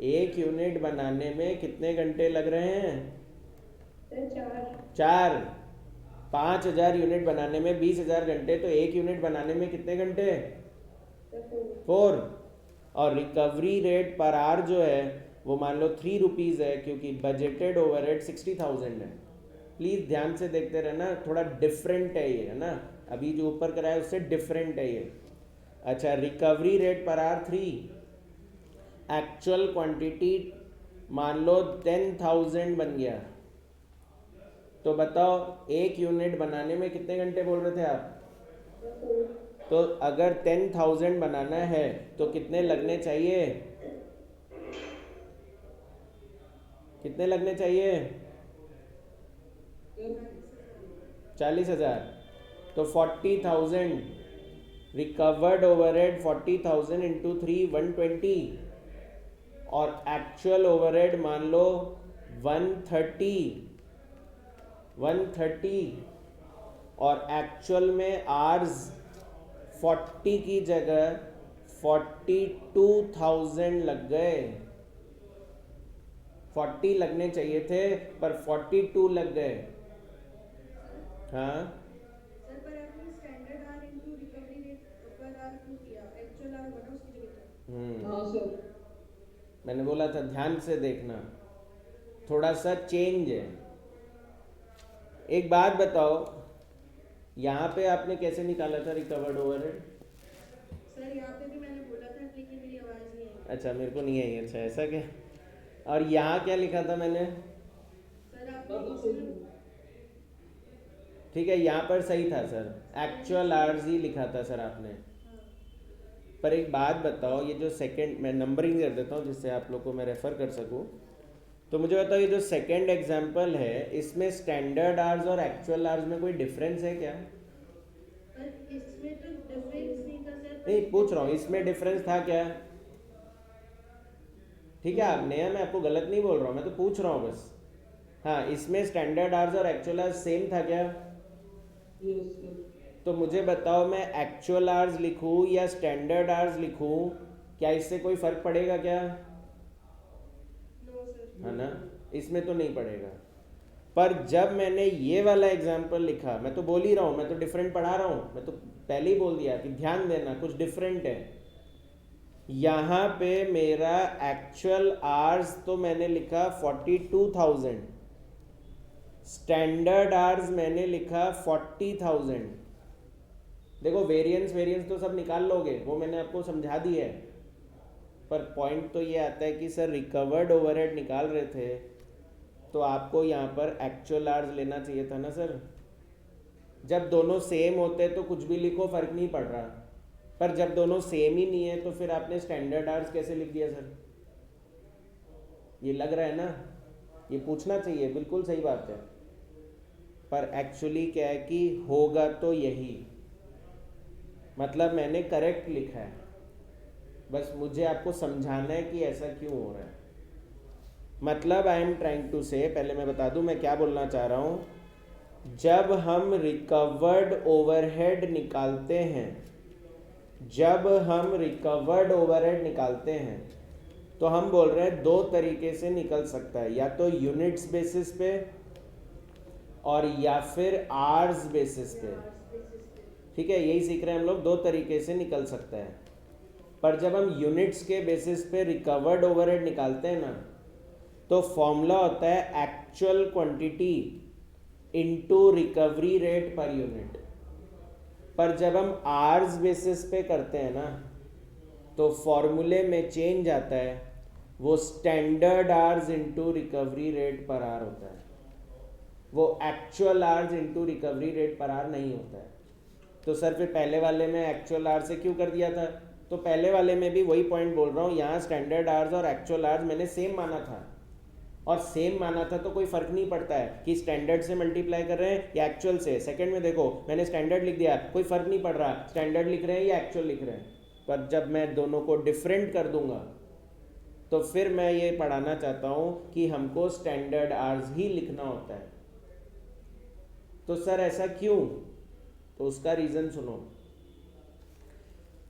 1 यूनिट बनाने में कितने घंटे लग रहे हैं, 4। 5,000 यूनिट बनाने में 20,000 घंटे, तो 1 यूनिट बनाने में कितने घंटे 4। और रिकवरी रेट पर आवर जो है वो मान लो 3 रुपीज़ है, क्योंकि बजटेड ओवरहेड 60,000 है। प्लीज़ ध्यान से देखते रहना, थोड़ा डिफरेंट है ये, है ना, अभी जो ऊपर कराया उससे डिफरेंट है ये। अच्छा, recovery rate per our 3, actual quantity मान लो 10,000 बन गया। तो बताओ 1 यूनिट बनाने में कितने घंटे बोल रहे थे आप, तो अगर 10,000 बनाना है तो कितने लगने चाहिए, कितने लगने चाहिए 40,000। तो 40,000 रिकवर्ड ओवरहेड 40,000 × 3 120, और एक्चुअल ओवरहेड मान लो 130, और एक्चुअल में आवर्स 40 की जगह 42,000 लग गए। 40 लगने चाहिए थे पर 42 लग गए। हाँ सर, पर आपने standard our into recovery rate per our क्यों किया, एक्चुअल आवर बना उसकी जगह। हाँ सर, मैंने बोला था ध्यान से देखना, थोड़ा सा चेंज है। एक बात बताओ, यहाँ पे आपने कैसे निकाला था रिकवर्ड ओवरहेड, सर यहाँ पे भी मैंने बोला था लेकिन मेरी आवाज़ नहीं आई। अच्छा मेरे को नहीं आई, अच्छा ऐसा क्या। और यहाँ क्या लिखा था मैंने, सर आपने ठीक है यहाँ पर सही था सर, एक्चुअल आवर्स ही लिखा था सर आपने। पर एक बात बताओ, ये जो सेकंड, मैं नंबरिंग कर देता हूँ जिससे आप लोग को मैं रेफ़र कर सकूँ। तो मुझे बताओ ये जो सेकंड एग्जांपल है इसमें स्टैंडर्ड आवर्स और एक्चुअल आवर्स में कोई डिफरेंस है क्या, पर इसमें तो डिफरेंस नहीं था सर। नहीं पूछ रहा हूँ, इसमें डिफरेंस था क्या, ठीक है आप नया, मैं आपको गलत नहीं बोल रहा हूँ, मैं तो पूछ रहा हूँ बस। हाँ, इसमें स्टैंडर्ड आवर्स और एक्चुअल आवर्स सेम था क्या, यस सर। तो मुझे बताओ मैं एक्चुअल आवर्स लिखूँ या स्टैंडर्ड आवर्स लिखूँ, क्या इससे कोई फ़र्क पड़ेगा क्या, नो सर। है ना, इसमें तो नहीं पड़ेगा। पर जब मैंने ये वाला एग्जाम्पल लिखा, मैं तो बोल ही रहा हूँ, मैं तो डिफरेंट पढ़ा रहा हूँ, मैं तो पहले ही बोल दिया कि ध्यान देना कुछ डिफरेंट है। यहाँ पे मेरा एक्चुअल आवर्स तो मैंने लिखा 42,000, स्टैंडर्ड आवर्स मैंने लिखा 40,000। देखो वेरिएंस तो सब निकाल लोगे, वो मैंने आपको समझा दिया है, पर पॉइंट तो ये आता है कि सर रिकवर्ड ओवरहेड निकाल रहे थे तो आपको यहाँ पर एक्चुअल आवर्स लेना चाहिए था ना सर। जब दोनों सेम होते तो कुछ भी लिखो फर्क नहीं पड़ रहा, पर जब दोनों सेम ही नहीं है तो फिर आपने स्टैंडर्ड आवर्स कैसे लिख दिया सर? ये लग रहा है ना, ये पूछना चाहिए, बिल्कुल सही बात है, पर एक्चुअली क्या है कि होगा तो यही, मतलब मैंने करेक्ट लिखा है, बस मुझे आपको समझाना है कि ऐसा क्यों हो रहा है। मतलब आई एम ट्राइंग टू से, पहले मैं बता दूं मैं क्या बोलना चाह रहा हूं। जब हम रिकवर्ड ओवरहेड निकालते हैं, जब हम रिकवर्ड ओवरहेड निकालते हैं तो हम बोल रहे हैं दो तरीके से निकल सकता है, या तो यूनिट्स बेसिस पे और या फिर आवर्स बेसिस पे। ठीक है, यही सीख रहे हैं हम लोग, दो तरीके से निकल सकता है। पर जब हम यूनिट्स के बेसिस पे रिकवर्ड ओवरहेड निकालते हैं ना, तो फॉर्मूला होता है actual quantity into recovery rate per unit. पर जब हम आवर्स बेसिस पे करते हैं ना, तो फॉर्मूले में चेंज आता है, वो standard hours into recovery rate per our होता है, वो actual hours into recovery rate per our नहीं होता है। तो सर फिर पहले वाले में एक्चुअल आवर्स से क्यों कर दिया था? तो पहले वाले में भी वही पॉइंट बोल रहा हूँ, यहाँ स्टैंडर्ड आवर्स और एक्चुअल आवर्स मैंने सेम माना था, और सेम माना था तो कोई फर्क नहीं पड़ता है कि स्टैंडर्ड से मल्टीप्लाई कर रहे हैं या एक्चुअल से। सेकंड में देखो मैंने स्टैंडर्ड लिख दिया, कोई फर्क नहीं पड़ रहा स्टैंडर्ड लिख रहे हैं या एक्चुअल लिख रहे हैं। पर जब मैं दोनों को डिफरेंट कर दूंगा तो फिर मैं ये पढ़ाना चाहता हूँ कि हमको स्टैंडर्ड आवर्स ही लिखना होता है। तो सर ऐसा क्यों? तो उसका रीज़न सुनो,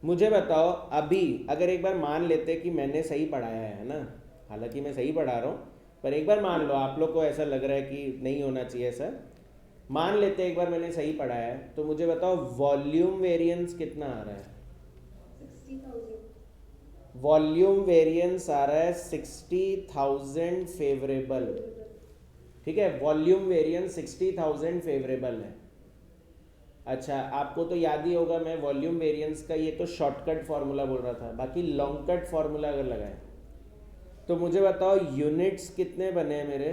मुझे बताओ। अभी अगर एक बार मान लेते कि मैंने सही पढ़ाया है ना, हालांकि मैं सही पढ़ा रहा हूँ, पर एक बार मान लो आप लोग को ऐसा लग रहा है कि नहीं होना चाहिए ऐसा, मान लेते एक बार मैंने सही पढ़ाया है, तो मुझे बताओ वॉल्यूम वेरिएंस कितना आ रहा है? 60,000। वॉल्यूम वेरिएंस आ रहा है 60,000 फेवरेबल। ठीक है, वॉल्यूम वेरिएंस 60,000 फेवरेबल है। अच्छा, आपको तो याद ही होगा मैं वॉल्यूम वेरिएंस का ये तो शॉर्टकट फार्मूला बोल रहा था, बाकी लॉन्ग कट फार्मूला अगर लगाए तो मुझे बताओ यूनिट्स कितने बने हैं मेरे?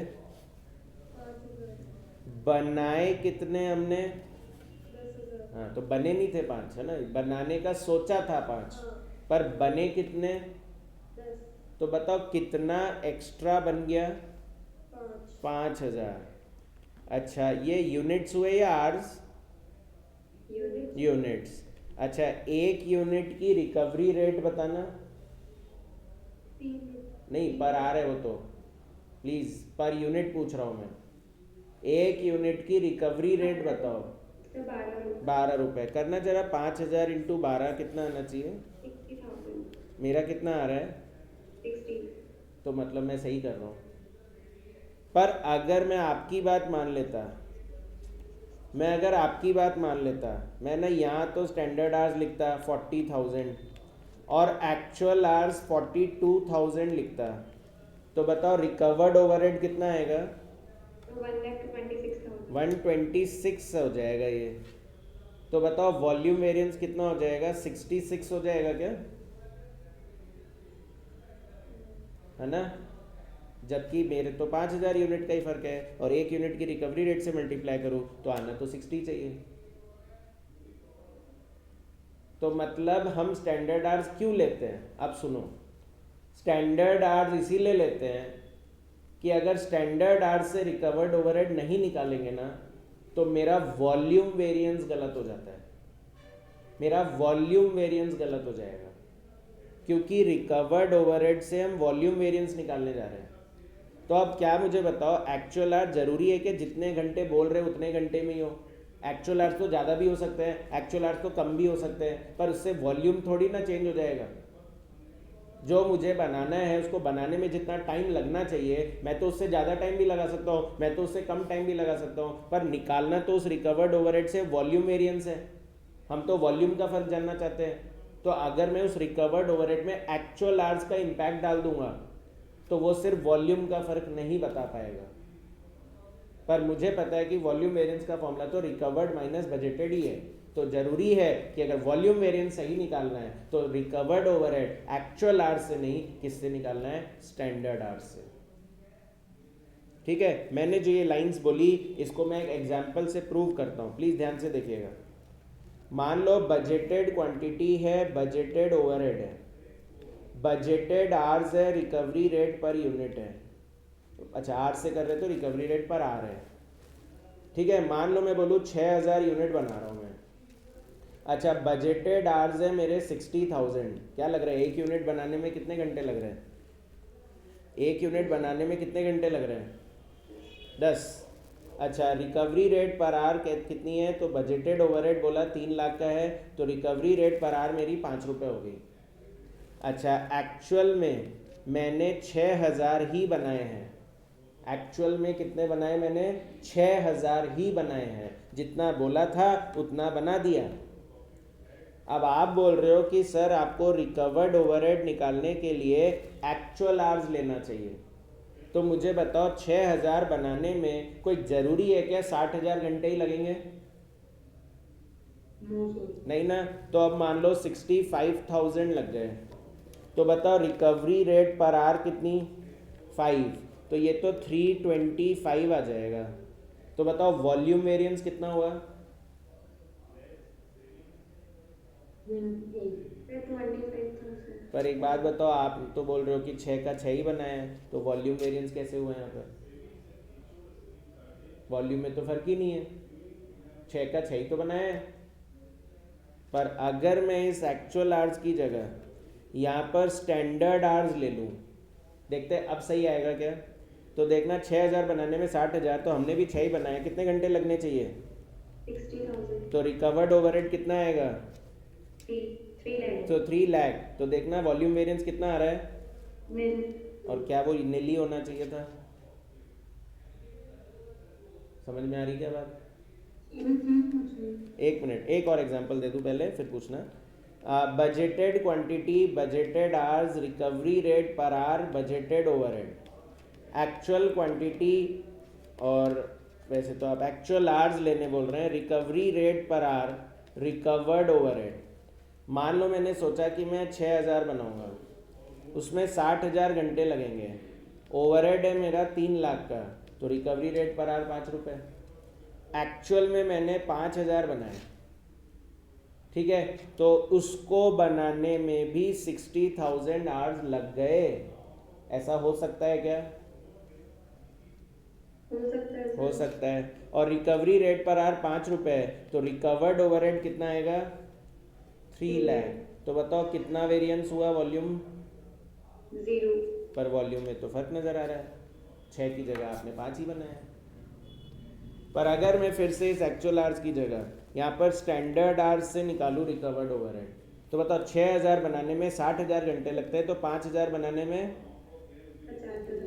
5,000। बनाए कितने हमने? 10,000। हाँ, तो बने नहीं थे 5, है ना, बनाने का सोचा था 5, हाँ। पर बने कितने? 10। तो बताओ कितना एक्स्ट्रा बन गया? 5। 5,000। अच्छा, ये यूनिट्स हुए या आवर्स? यूनिट्स। अच्छा, एक यूनिट की रिकवरी रेट बताना। 3। नहीं, पर आ रहे हो तो प्लीज पर यूनिट पूछ रहा हूँ मैं। एक यूनिट की रिकवरी रेट बताओ। 12 रुपये करना जरा। 5,000 इंटू 12 कितना आना चाहिए? 60,000। मेरा कितना आ रहा है? 60। तो मतलब मैं सही कर रहा हूँ। पर अगर मैं आपकी बात मान लेता, मैं ना यहाँ तो स्टैंडर्ड आवर्स लिखता 40,000 और एक्चुअल आवर्स 42,000 लिखता, तो बताओ रिकवर्ड ओवरहेड कितना आएगा? 126 हो जाएगा ये। तो बताओ वॉल्यूम वेरिएंस कितना हो जाएगा? 66 हो जाएगा क्या, है ना? जबकि मेरे तो 5,000 यूनिट का ही फर्क है, और एक यूनिट की रिकवरी रेट से मल्टीप्लाई करूँ तो आना तो 60 चाहिए। तो मतलब हम स्टैंडर्ड आवर्स क्यों लेते हैं? अब सुनो, स्टैंडर्ड आवर्स इसीलिए लेते हैं कि अगर स्टैंडर्ड आवर्स से रिकवर्ड ओवरहेड नहीं निकालेंगे ना, तो मेरा वॉल्यूम वेरिएंस गलत हो जाता है, मेरा वॉल्यूम वेरिएंस गलत हो जाएगा, क्योंकि रिकवर्ड ओवरहेड से हम वॉल्यूम वेरिएंस निकालने जा रहे हैं। तो अब क्या मुझे बताओ, एक्चुअल आवर्स जरूरी है कि जितने घंटे बोल रहे उतने घंटे में ही हो? एक्चुअल आवर्स तो ज़्यादा भी हो सकते हैं, एक्चुअल आवर्स तो कम भी हो सकते हैं, पर उससे वॉल्यूम थोड़ी ना चेंज हो जाएगा। जो मुझे बनाना है उसको बनाने में जितना टाइम लगना चाहिए, मैं तो उससे ज़्यादा टाइम भी लगा सकता हूँ, मैं तो उससे कम टाइम भी लगा सकता हूँ, पर निकालना तो उस रिकवर्ड ओवरहेड से वॉल्यूम वेरिएंस है। हम तो वॉल्यूम का फ़र्क जानना चाहते हैं। तो अगर मैं उस रिकवर्ड ओवरहेड में एक्चुअल आवर्स का इम्पैक्ट डाल दूंगा तो वो सिर्फ वॉल्यूम का फ़र्क नहीं बता पाएगा। पर मुझे पता है कि वॉल्यूम वेरिएंस का फॉर्मूला तो रिकवर्ड माइनस बजटेड ही है, तो जरूरी है कि अगर वॉल्यूम वेरिएंस सही निकालना है तो रिकवर्ड ओवरहेड एक्चुअल आर से नहीं, किससे निकालना है? स्टैंडर्ड आर से। ठीक है, मैंने जो ये लाइंस बोली इसको मैं एक एग्जांपल से प्रूव करता हूँ, प्लीज ध्यान से देखिएगा। मान लो बजटेड क्वांटिटी है, बजटेड ओवरहेड है, बजटेड आर्स है, रिकवरी रेट पर यूनिट है। अच्छा, आर से कर रहे तो रिकवरी रेट पर आर है। ठीक है, मान लो मैं बोलूँ 6000 यूनिट बना रहा हूँ मैं। अच्छा, बजटेड आर्स है मेरे 60,000। क्या लग रहा है एक यूनिट बनाने में कितने घंटे लग रहे हैं? एक यूनिट बनाने में कितने घंटे लग रहे हैं? 10। अच्छा, रिकवरी रेट पर आर कितनी है? तो बजटेड ओवरहेड बोला 3 लाख का है, तो रिकवरी रेट पर आर मेरी 5 रुपये हो गई। अच्छा, एक्चुअल में मैंने 6000 ही बनाए हैं। एक्चुअल में कितने बनाए मैंने? 6000 ही बनाए हैं, जितना बोला था उतना बना दिया। अब आप बोल रहे हो कि सर आपको रिकवर्ड ओवरहेड निकालने के लिए एक्चुअल आवर्स लेना चाहिए, तो मुझे बताओ 6000 बनाने में कोई ज़रूरी है क्या 60,000 घंटे ही लगेंगे? No sir. नहीं ना। तो अब मान लो 65,000 लग गए, तो बताओ रिकवरी रेट पर आर कितनी? 5, तो ये तो 325 आ जाएगा। तो बताओ वॉल्यूम वेरिएंस कितना हुआ? 25,000। पर एक बात बताओ, आप तो बोल रहे हो कि 6 का 6 ही बनाया है, तो वॉल्यूम वेरिएंस कैसे हुआ यहाँ पर? वॉल्यूम में तो फर्क ही नहीं है, 6 का 6 ही तो बनाया है। पर अगर मैं इस एक्चुअल आवर्स की जगह यहाँ पर स्टैंडर्ड आवर्स ले लूँ, देखते हैं अब सही आएगा क्या? तो देखना 6000 बनाने में 60,000, तो हमने भी 6 ही बनाया, कितने घंटे लगने चाहिए? 60,000। तो रिकवर्ड ओवरहेड कितना आएगा? 3 लाख। तो 3 लाख। तो देखना वॉल्यूम वेरिएंस कितना आ रहा है? मिल। और क्या वो नीली होना चाहिए था? समझ में आ रही क्या बात? एक मिनट, एक और एग्जांपल दे दूं पहले, फिर पूछना। Budgeted quantity, budgeted hours, recovery rate per our, budgeted overhead. Actual quantity, और वैसे तो आप एक्चुअल आवर्स लेने बोल रहे हैं, recovery rate per our, recovered overhead. मान लो मैंने सोचा कि मैं 6000 बनाऊंगा, उसमें 60,000 घंटे लगेंगे, ओवरहेड है मेरा 3 लाख का, तो रिकवरी रेट पर आवर 5 रुपये। एक्चुअल में मैंने 5000 बनाए, ठीक है, तो उसको बनाने में भी 60,000 आवर्स लग गए। ऐसा हो सकता है क्या? हो सकता है। हो सकता है। और रिकवरी रेट पर आवर 5 रुपये, तो रिकवर्ड ओवरहेड कितना आएगा? 3 लाख। तो बताओ कितना वेरिएंस हुआ वॉल्यूम? 0। पर वॉल्यूम में तो फर्क नज़र आ रहा है, 6 की जगह आपने 5 ही बनाया। पर अगर मैं फिर से इस एक्चुअल आवर्स की जगह यहाँ पर स्टैंडर्ड आवर्स से निकालूँ रिकवर्ड ओवरहेड, तो बताओ 6000 बनाने में 60,000 घंटे लगते हैं, तो 5000 बनाने में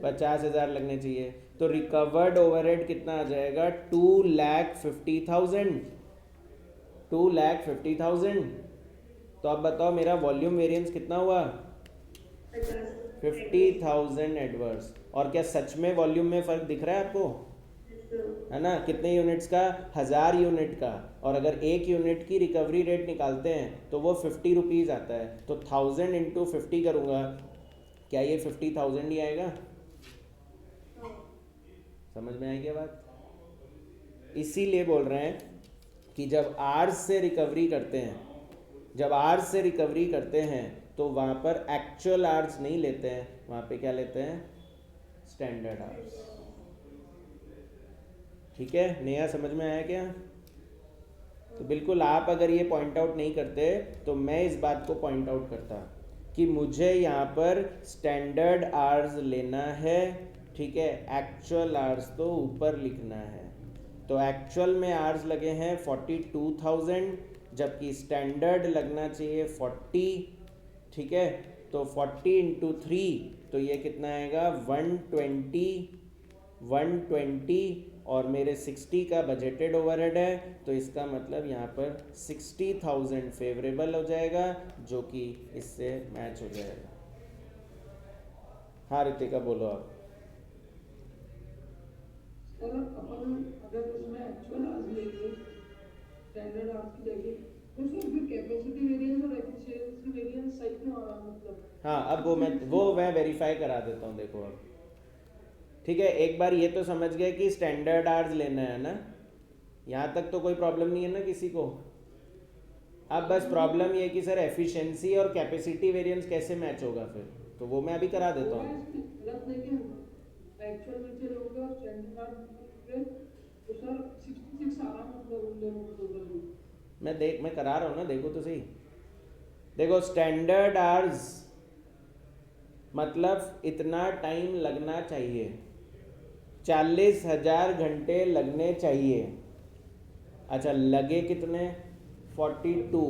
50,000 लगने चाहिए। तो रिकवर्ड ओवरहेड कितना आ जाएगा? 2,50,000। 2,50,000। तो अब बताओ मेरा वॉल्यूम वेरिएंस कितना हुआ? 50,000 एडवर्स। और क्या सच में वॉल्यूम में फ़र्क दिख रहा है आपको? है ना? कितने यूनिट्स का? 1000 यूनिट का। और अगर 1 यूनिट की रिकवरी रेट निकालते हैं तो वो 50 रुपीज़ आता है, तो 1000 इंटू 50 करूँगा, क्या ये 50,000 ही आएगा? समझ में आई क्या बात? इसीलिए बोल रहे हैं कि जब आर्स से रिकवरी करते हैं, जब आर्स से रिकवरी करते हैं तो वहाँ पर एक्चुअल आर्स नहीं लेते हैं, वहाँ पे क्या लेते हैं? Standard hours. ठीक है, नया समझ में आया क्या? तो बिल्कुल आप अगर ये पॉइंट आउट नहीं करते तो मैं इस बात को पॉइंट आउट करता कि मुझे यहाँ पर स्टैंडर्ड आर्स लेना है, ठीक है, एक्चुअल आर्स तो ऊपर लिखना है। तो एक्चुअल में आर्स लगे हैं 42,000, जबकि स्टैंडर्ड लगना चाहिए 40, ठीक है। तो 40 इंटू 3, तो ये कितना आएगा? 120, और मेरे 60 का बजटेड ओवरहेड है, तो इसका मतलब यहाँ पर 60,000 फेवरेबल हो जाएगा, जो कि इससे मैच हो जाएगा। हाँ रितिका बोलो आप। सर अपन अगर उसमें एक्चुअल आवर्स लेंगे स्टैंडर्ड आवर्स की जगह तो सर फिर कैपेसिटी वेरिएंस और एफिशिएंसी वेरिएंस सही क्यों आ रहा मतलब? हाँ, अब वो मैं वेरीफाई करा देता हूँ। देखो अब ठीक है, एक बार ये तो समझ गए कि स्टैंडर्ड आवर्स लेना है ना, यहाँ तक तो कोई प्रॉब्लम नहीं है ना किसी को। अब बस प्रॉब्लम ये है कि सर एफिशिएंसी और कैपेसिटी वेरिएंस कैसे मैच होगा फिर, तो वो मैं अभी करा देता हूँ। गलत नहीं है, एक्चुअल नीचे लोगे और स्टैंडर्ड आवर्स तो सर 66 आ रहा मतलब उन दोनों को टोटल। मैं करा रहा हूँ ना, देखो तो सही। देखो स्टैंडर्ड आवर्स मतलब इतना टाइम लगना चाहिए, 40,000 घंटे लगने चाहिए। अच्छा, लगे कितने? 42।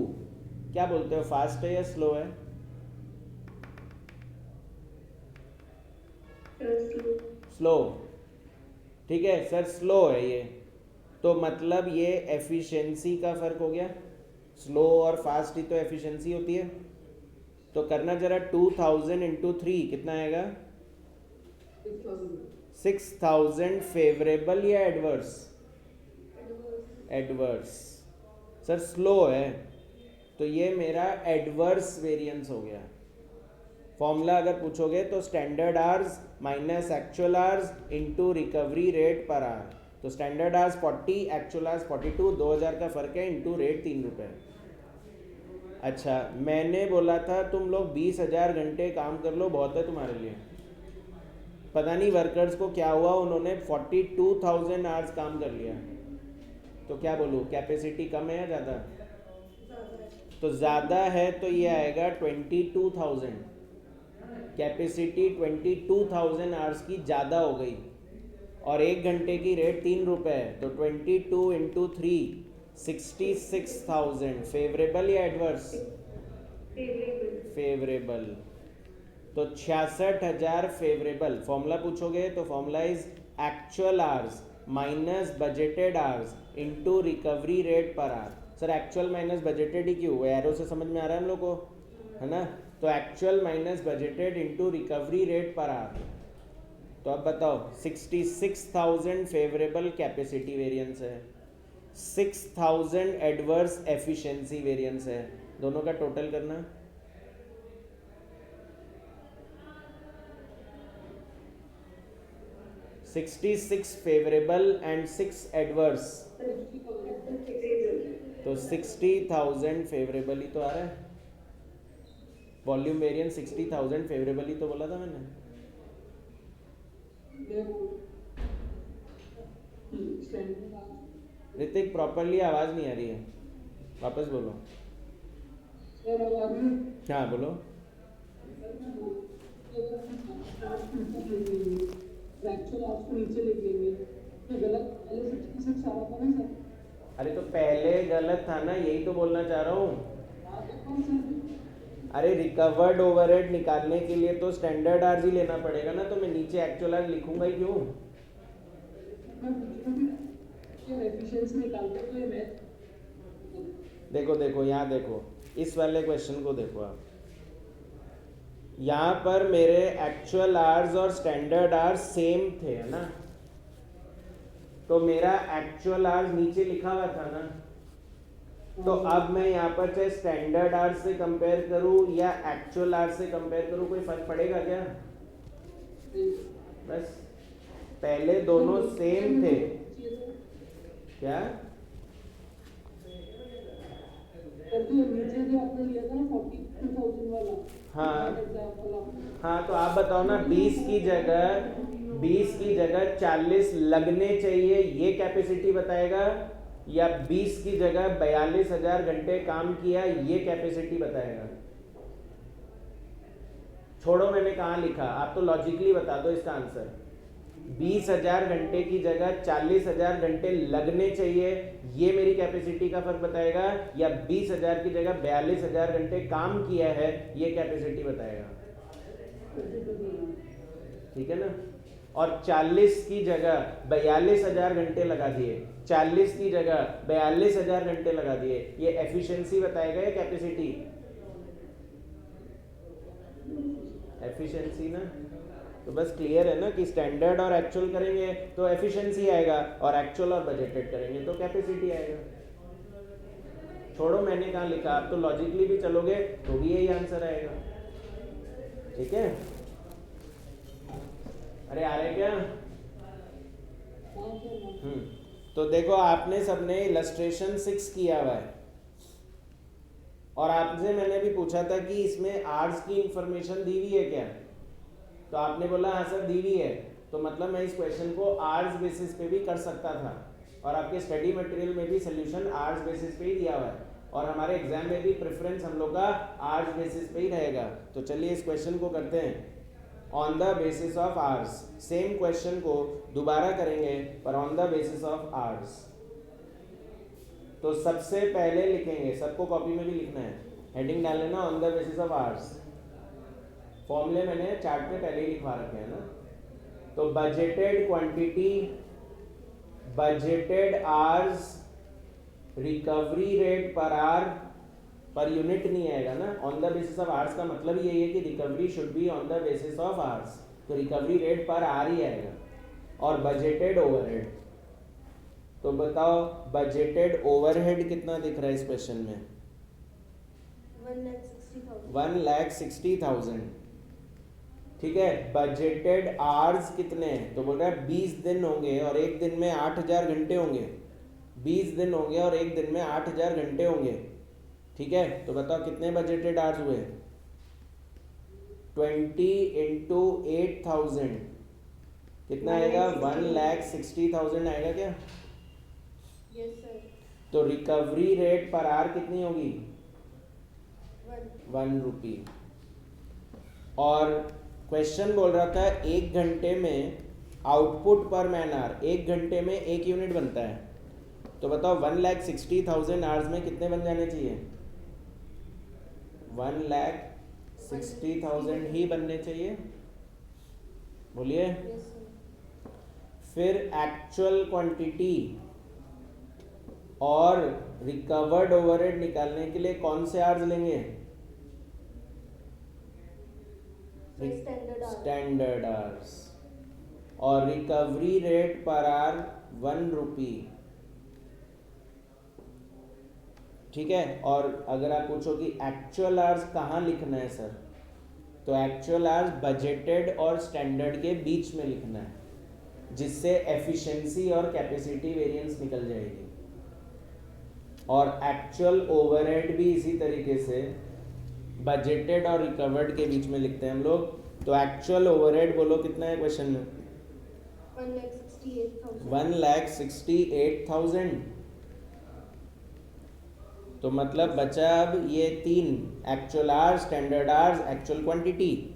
क्या बोलते हो, फास्ट है या स्लो है? स्लो। ठीक है सर, स्लो है ये, तो मतलब ये एफिशिएंसी का फ़र्क हो गया। स्लो और फास्ट ही तो एफिशिएंसी होती है। तो करना जरा 2000 इंटू 3 कितना आएगा? 6000 फेवरेबल या एडवर्स? एडवर्स। सर स्लो है तो ये मेरा एडवर्स वेरिएंस हो गया। फॉर्मूला अगर पूछोगे तो standard hours minus actual hours into recovery rate per hour. तो स्टैंडर्ड आवर्स 40, एक्चुअल आवर्स 42, 2000 का फ़र्क है, इंटू रेट 3 रुपये। अच्छा, मैंने बोला था तुम लोग 20,000 घंटे काम कर लो, बहुत है तुम्हारे लिए। पता नहीं वर्कर्स को क्या हुआ, उन्होंने 42,000 आवर्स काम कर लिया। तो क्या बोलूँ, कैपेसिटी कम है या ज़्यादा? तो ज़्यादा है तो ये आएगा 22,000। कैपेसिटी 22,000 आवर्स की ज़्यादा हो गई और 1 घंटे की रेट 3 रुपये है, तो 22 इंटू 3 66,000। फेवरेबल या एडवर्स? फेवरेबल। तो 66,000 फेवरेबल। फॉर्मूला पूछोगे तो formula is actual hours minus budgeted hours into recovery rate per hour. Sir actual minus budgeted ही क्यों? एरो से समझ में आ रहा है हम लोग को, है ना? तो actual minus budgeted into recovery rate per hour. तो अब बताओ, 66,000 फेवरेबल कैपेसिटी वेरिएंस है, 6,000 एडवर्स एफिशिएंसी वेरिएंस है, दोनों का टोटल करना। $66 फेवरेबल एंड 6 एडवर्स, तो 60,000 फेवरेबल ही तो आ रहा है। वॉल्यूम वेरिएंस 60,000 फेवरेबल ही तो बोला था मैंने। ऋतिक प्रॉपरली आवाज़ नहीं आ रही है, वापस बोलो। हाँ बोलो। अरे तो पहले गलत था ना, यही तो बोलना चाह रहा हूँ। अरे रिकवर्ड ओवरहेड निकालने के लिए तो स्टैंडर्ड आवर्स ही लेना पड़ेगा ना, तो मैं नीचे एक्चुअल आवर्स लिखूंगा ही क्यों? देखो यहाँ देखो, इस वाले क्वेश्चन को देखो आप। यहाँ पर मेरे एक्चुअल आवर्स और स्टैंडर्ड आवर्स सेम थे, है ना? तो मेरा एक्चुअल आवर्स नीचे लिखा हुआ था ना, तो अब मैं यहाँ पर चाहे स्टैंडर्ड आवर्स से कंपेयर करूँ या एक्चुअल आवर्स से कंपेयर करूँ, कोई फर्क पड़ेगा क्या? बस पहले दोनों सेम थे। क्या? हाँ तो आप बताओ ना, 20 की जगह 40 लगने चाहिए, ये कैपेसिटी बताएगा, या 20 की जगह 42,000 घंटे काम किया, ये कैपेसिटी बताएगा? छोड़ो मैंने कहाँ लिखा, आप तो लॉजिकली बता दो इसका आंसर। 20,000 घंटे की जगह 40,000 घंटे लगने चाहिए, ये मेरी कैपेसिटी का फर्क बताएगा, या 20,000 की जगह 42,000 घंटे काम किया है, ये कैपेसिटी बताएगा? ठीक है ना? और 40 की जगह 42,000 घंटे लगा दिए, 40 की जगह 42,000 घंटे लगा दिए, ये एफिशिएंसी बताएगा या कैपेसिटी? एफिशिएंसी ना। तो बस क्लियर है ना कि स्टैंडर्ड और एक्चुअल करेंगे तो एफिशिएंसी आएगा, और एक्चुअल और बजटेड करेंगे तो कैपेसिटी आएगा। छोड़ो मैंने कहाँ लिखा, आप तो लॉजिकली भी चलोगे तो भी यही आंसर आएगा। ठीक है, अरे आ रहे क्या? तो देखो आपने सबने इलस्ट्रेशन 6 किया हुआ है, और आपसे मैंने भी पूछा था कि इसमें आर्स की इंफॉर्मेशन दी हुई है क्या, तो आपने बोला हाँ सर दी हुई है। तो मतलब मैं इस क्वेश्चन को आर्स बेसिस पे भी कर सकता था, और आपके स्टडी मटेरियल में भी सोल्यूशन आर्स बेसिस पे ही दिया हुआ है, और हमारे एग्जाम में भी प्रेफरेंस हम लोग का आर्स बेसिस पे ही रहेगा। तो चलिए इस क्वेश्चन को करते हैं, on the basis of hours. Same question को दोबारा करेंगे पर on the basis of hours. तो सबसे पहले लिखेंगे, सबको कॉपी में भी लिखना है, हेडिंग डाल लेना on the basis of hours. फॉर्मूले मैंने चार्ट पे पहले ही लिखवा रखे हैं ना। तो budgeted quantity, budgeted hours, recovery rate per our, per unit नहीं आएगा ना। On the basis of hours का मतलब यही है कि recovery should be on the basis of hours, तो रिकवरी रेट पर आवर ही आएगा। और बजटेड ओवरहेड, तो बताओ बजटेड ओवरहेड कितना दिख रहा है इस क्वेश्चन में? 1,60,000। ठीक है, बजटेड आवर्स कितने हैं? तो बोल रहा है 20 दिन होंगे और एक दिन में 8,000 घंटे होंगे। 20 दिन होंगे और एक दिन में 8,000 घंटे होंगे। ठीक है, तो बताओ कितने बजटेड आवर्स हुए? 20 इंटू 8,000 कितना आएगा? 1,60,000 आएगा क्या? Yes sir. तो रिकवरी रेट पर आवर कितनी होगी? 1 रुपी। और क्वेश्चन बोल रहा था 1 घंटे में आउटपुट पर मैन आवर, 1 घंटे में 1 यूनिट बनता है। तो बताओ 1,60,000 आवर्स में कितने बन जाने चाहिए? 1,60,000 ही बनने चाहिए। बोलिए। Yes sir. फिर एक्चुअल क्वांटिटी और रिकवर्ड ओवरहेड निकालने के लिए कौन से आवर्स लेंगे? Standard hours. और रिकवरी रेट पर आवर 1 रुपी। ठीक है, और अगर आप पूछो कि एक्चुअल आवर्स कहाँ लिखना है सर, तो एक्चुअल आवर्स बजटेड और स्टैंडर्ड के बीच में लिखना है, जिससे एफिशिएंसी और कैपेसिटी वेरिएंस निकल जाएगी। और एक्चुअल ओवरहेड भी इसी तरीके से बजटेड और रिकवर्ड के बीच में लिखते हैं हम लोग। तो एक्चुअल ओवरहेड बोलो कितना है क्वेश्चन में? 1,68,000। 1,68,000। तो मतलब बचा अब ये 3, actual hours, standard hours, actual quantity.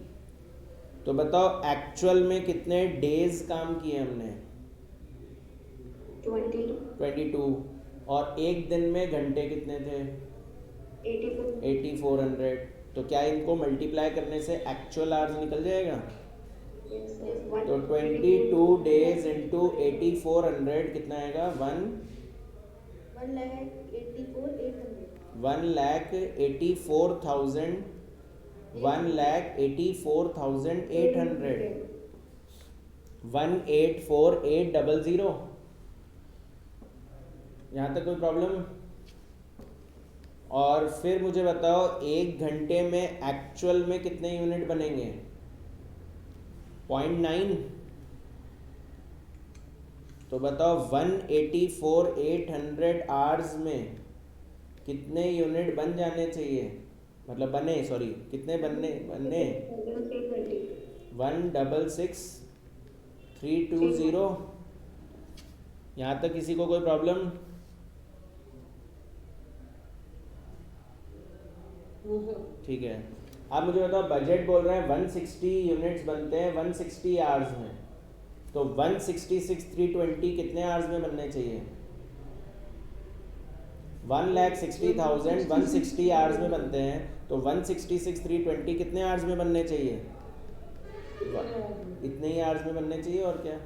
तो बताओ एक्चुअल में कितने डेज काम किए हमने? 22। और एक दिन में घंटे कितने थे? 8400। तो क्या इनको मल्टीप्लाई करने से एक्चुअल आवर्स निकल जाएगा? तो 22 डेज इंटू 8400 कितना आएगा? 1,84,800। 1,84,800। यहाँ तक कोई प्रॉब्लम? और फिर मुझे बताओ 1 घंटे में एक्चुअल में कितने यूनिट बनेंगे? 0.9। तो बताओ 1,84,800 आवर्स में कितने यूनिट बन जाने चाहिए? मतलब बने, सॉरी कितने बनने 1,66,320। यहाँ तक किसी को कोई प्रॉब्लम? ठीक है, आप मुझे बताओ बजट बोल रहे हैं 160 यूनिट्स बनते हैं 160 आवर्स में, तो 166,320 कितने आवर्स में बनने चाहिए? 1,60,000 160 आवर्स में बनते हैं, तो 166,320 कितने आवर्स में बनने चाहिए? इतने ही आवर्स में बनने चाहिए, और क्या?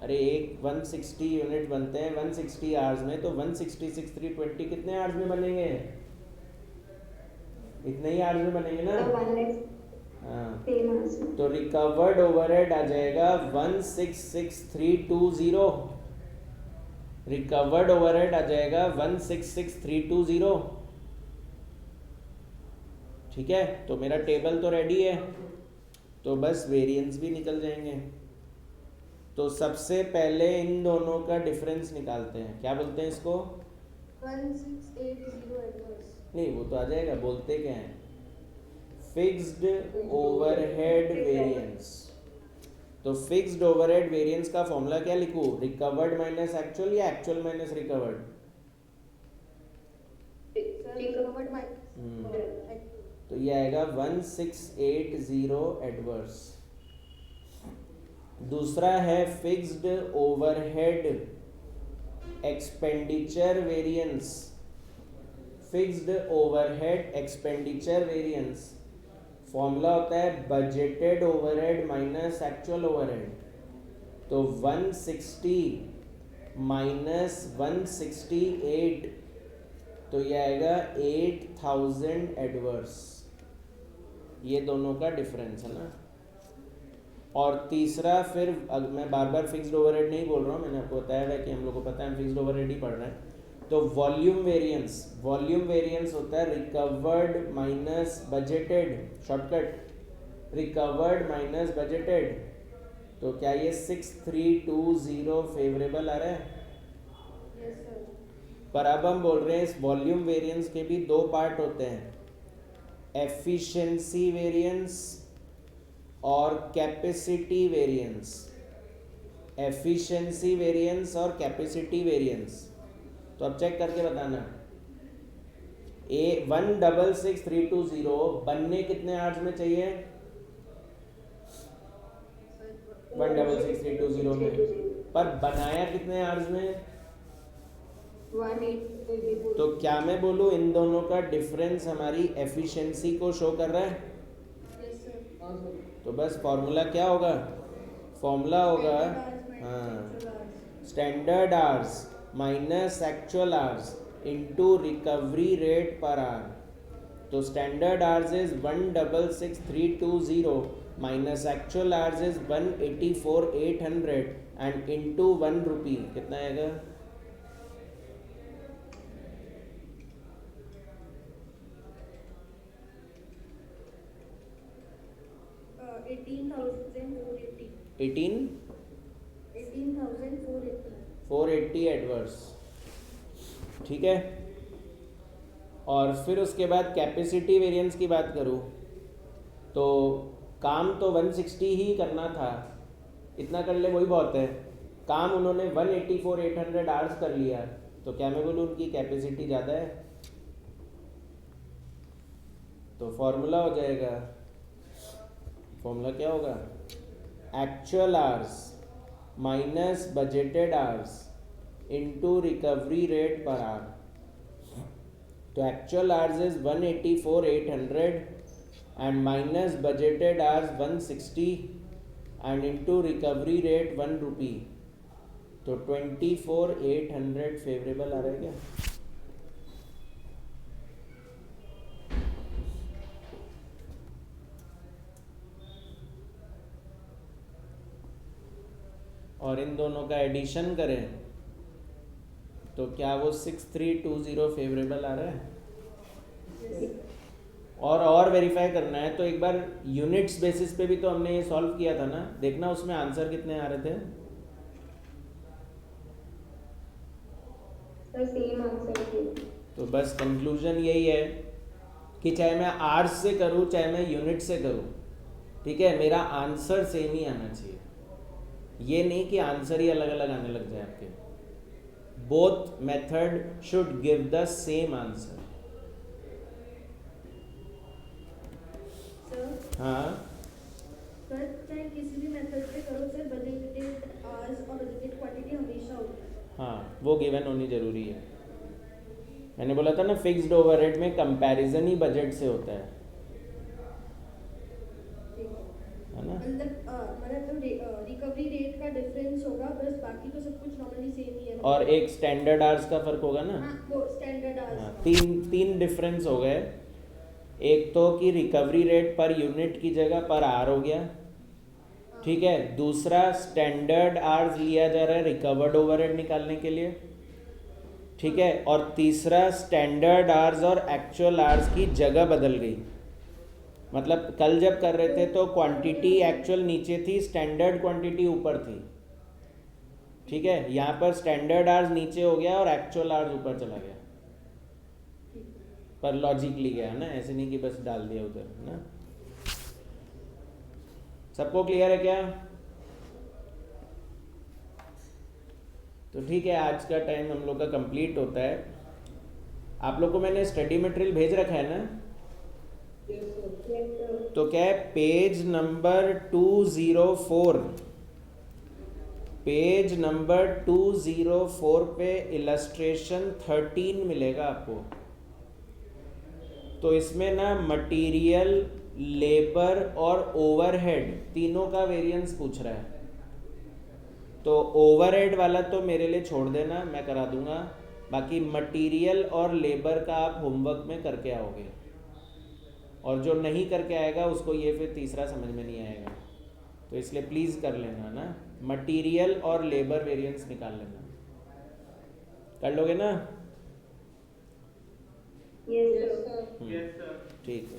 अरे एक 160 यूनिट बनते हैं 160 आवर्स में, तो 166,320 कितने आवर्स में बनेंगे? इतने ही आवर्स में बनेंगे ना। हाँ, सेम आंसर। तो रिकवर्ड ओवरहेड आ जाएगा 166320। रिकवर्ड ओवरहेड आ जाएगा 166320। ठीक है, तो मेरा टेबल तो रेडी है, तो बस वेरिएंस भी निकल जाएंगे। तो सबसे पहले इन दोनों का डिफरेंस निकालते हैं। क्या बोलते हैं इसको? 1680 एडवर्स। नहीं, वो तो आ जाएगा, बोलते क्या है? Fixed overhead variance. तो फिक्स्ड ओवरहेड वेरिएंस का फॉर्मूला क्या लिखूं? रिकवर्ड माइनस एक्चुअल या actual minus recovered? Recovered minus तो ये आएगा 1680 एडवर्स। दूसरा है fixed overhead expenditure variance. Fixed overhead expenditure variance formula होता है budgeted overhead minus actual overhead. तो 160 माइनस 168, तो ये आएगा 8000 एडवर्स। ये दोनों का डिफरेंस है ना। और तीसरा फिर मैं बार बार फिक्स्ड ओवरहेड नहीं बोल रहा हूँ, मैंने आपको बताया है कि हम लोग को पता है हम फिक्स्ड ओवरहेड ही पढ़ रहे हैं। तो वॉल्यूम वेरिएंस, वॉल्यूम वेरिएंस होता है recovered minus budgeted, shortcut recovered minus budgeted. तो क्या ये 6320 फेवरेबल आ रहा है? Yes sir. पर अब हम बोल रहे हैं इस वॉल्यूम वेरिएंस के भी दो पार्ट होते हैं, एफिशिएंसी वेरिएंस और कैपेसिटी वेरिएंस। एफिशिएंसी वेरिएंस और कैपेसिटी वेरिएंस, तो अब चेक करके बताना। 166320 बनने कितने आवर्स में चाहिए? 166320 में। पर बनाया कितने आवर्स में? 180। तो क्या मैं बोलूँ इन दोनों का डिफरेंस हमारी एफिशिएंसी को शो कर रहा है? Yes sir. हाँ सर। तो बस फॉर्मूला क्या होगा? फॉर्मूला होगा standard hours minus actual hours into recovery rate per hour. तो standard hours is 166320 minus actual hours is 184,800 and into 1 rupee कितना आएगा? Eighteen 480 adverse. ठीक है, और फिर उसके बाद कैपेसिटी वेरिएंस की बात करूँ तो काम तो 160 ही करना था, इतना कर ले वही बहुत है। काम उन्होंने 184,800 आवर्स कर लिया, तो क्या मैं बोलूँ उनकी कैपेसिटी ज़्यादा है? तो फॉर्मूला हो जाएगा, फॉर्मूला क्या होगा? Actual hours minus budgeted hours into recovery rate per hour. तो actual hours is 184,800 and minus budgeted hours 160 and into recovery rate 1 rupee. तो 24,800 फेवरेबल आ रहा है क्या? और इन दोनों का एडिशन करें तो क्या वो 6320 फेवरेबल आ रहा है? और वेरीफाई करना है तो एक बार यूनिट्स बेसिस पे भी तो हमने ये सॉल्व किया था ना, देखना उसमें आंसर कितने आ रहे थे। सर सेम आंसर है। तो बस कंक्लूजन यही है कि चाहे मैं आवर्स से करूँ चाहे मैं यूनिट से करूँ, ठीक है, मेरा आंसर सेम ही आना चाहिए। ये नहीं कि आंसर ही अलग अलग आने लग जाए आपके। Both method should give the same answer. Sir हाँ, सर चाहे किसी भी मेथड से करो सर, बजटेड आवर्स और बजटेड क्वांटिटी हमेशा होता है। हाँ, वो गिवन होनी जरूरी है। मैंने बोला था ना फिक्स्ड ओवरहेड में कंपैरिजन ही बजट से होता है ना। मतलब रिकवरी रेट का डिफरेंस होगा, बस बाकी तो सब कुछ नॉर्मली सेम ही है। और एक स्टैंडर्ड आवर्स का फर्क होगा ना। हाँ, वो स्टैंडर्ड आवर्स हाँ, का। तीन डिफरेंस हो गए। एक तो कि रिकवरी रेट पर यूनिट की जगह पर आर हो गया, ठीक है। दूसरा स्टैंडर्ड आर्स लिया जा रहा है रिकवर्ड ओवरहेड निकालने के लिए, ठीक है। और तीसरा स्टैंडर्ड आर्स और एक्चुअल आर्स की जगह बदल गई। मतलब कल जब कर रहे थे तो क्वांटिटी एक्चुअल नीचे थी, स्टैंडर्ड क्वांटिटी ऊपर थी, ठीक है। यहाँ पर स्टैंडर्ड आर्स नीचे हो गया और एक्चुअल आर्स ऊपर चला गया, पर लॉजिकली गया ना, ऐसे नहीं कि बस डाल दिया उधर ना। सबको क्लियर है क्या? तो ठीक है, आज का टाइम हम लोग का कंप्लीट होता है। आप लोग को मैंने स्टडी मटेरियल भेज रखा है ना? Yes, sir. Yes, sir. तो क्या है, पेज नंबर 204, पेज नंबर 204 पे इलस्ट्रेशन 13 मिलेगा आपको। तो इसमें ना मटेरियल, लेबर और ओवरहेड तीनों का वेरिएंस पूछ रहा है। तो ओवरहेड वाला तो मेरे लिए छोड़ देना, मैं करा दूंगा। बाकी मटेरियल और लेबर का आप होमवर्क में करके आओगे, और जो नहीं करके आएगा उसको ये फिर तीसरा समझ में नहीं आएगा। तो इसलिए प्लीज़ कर लेना ना, मटेरियल और लेबर वेरिएंस निकाल लेना। कर लोगे ना? Yes, Yes, sir. sir. Yes sir. ठीक है।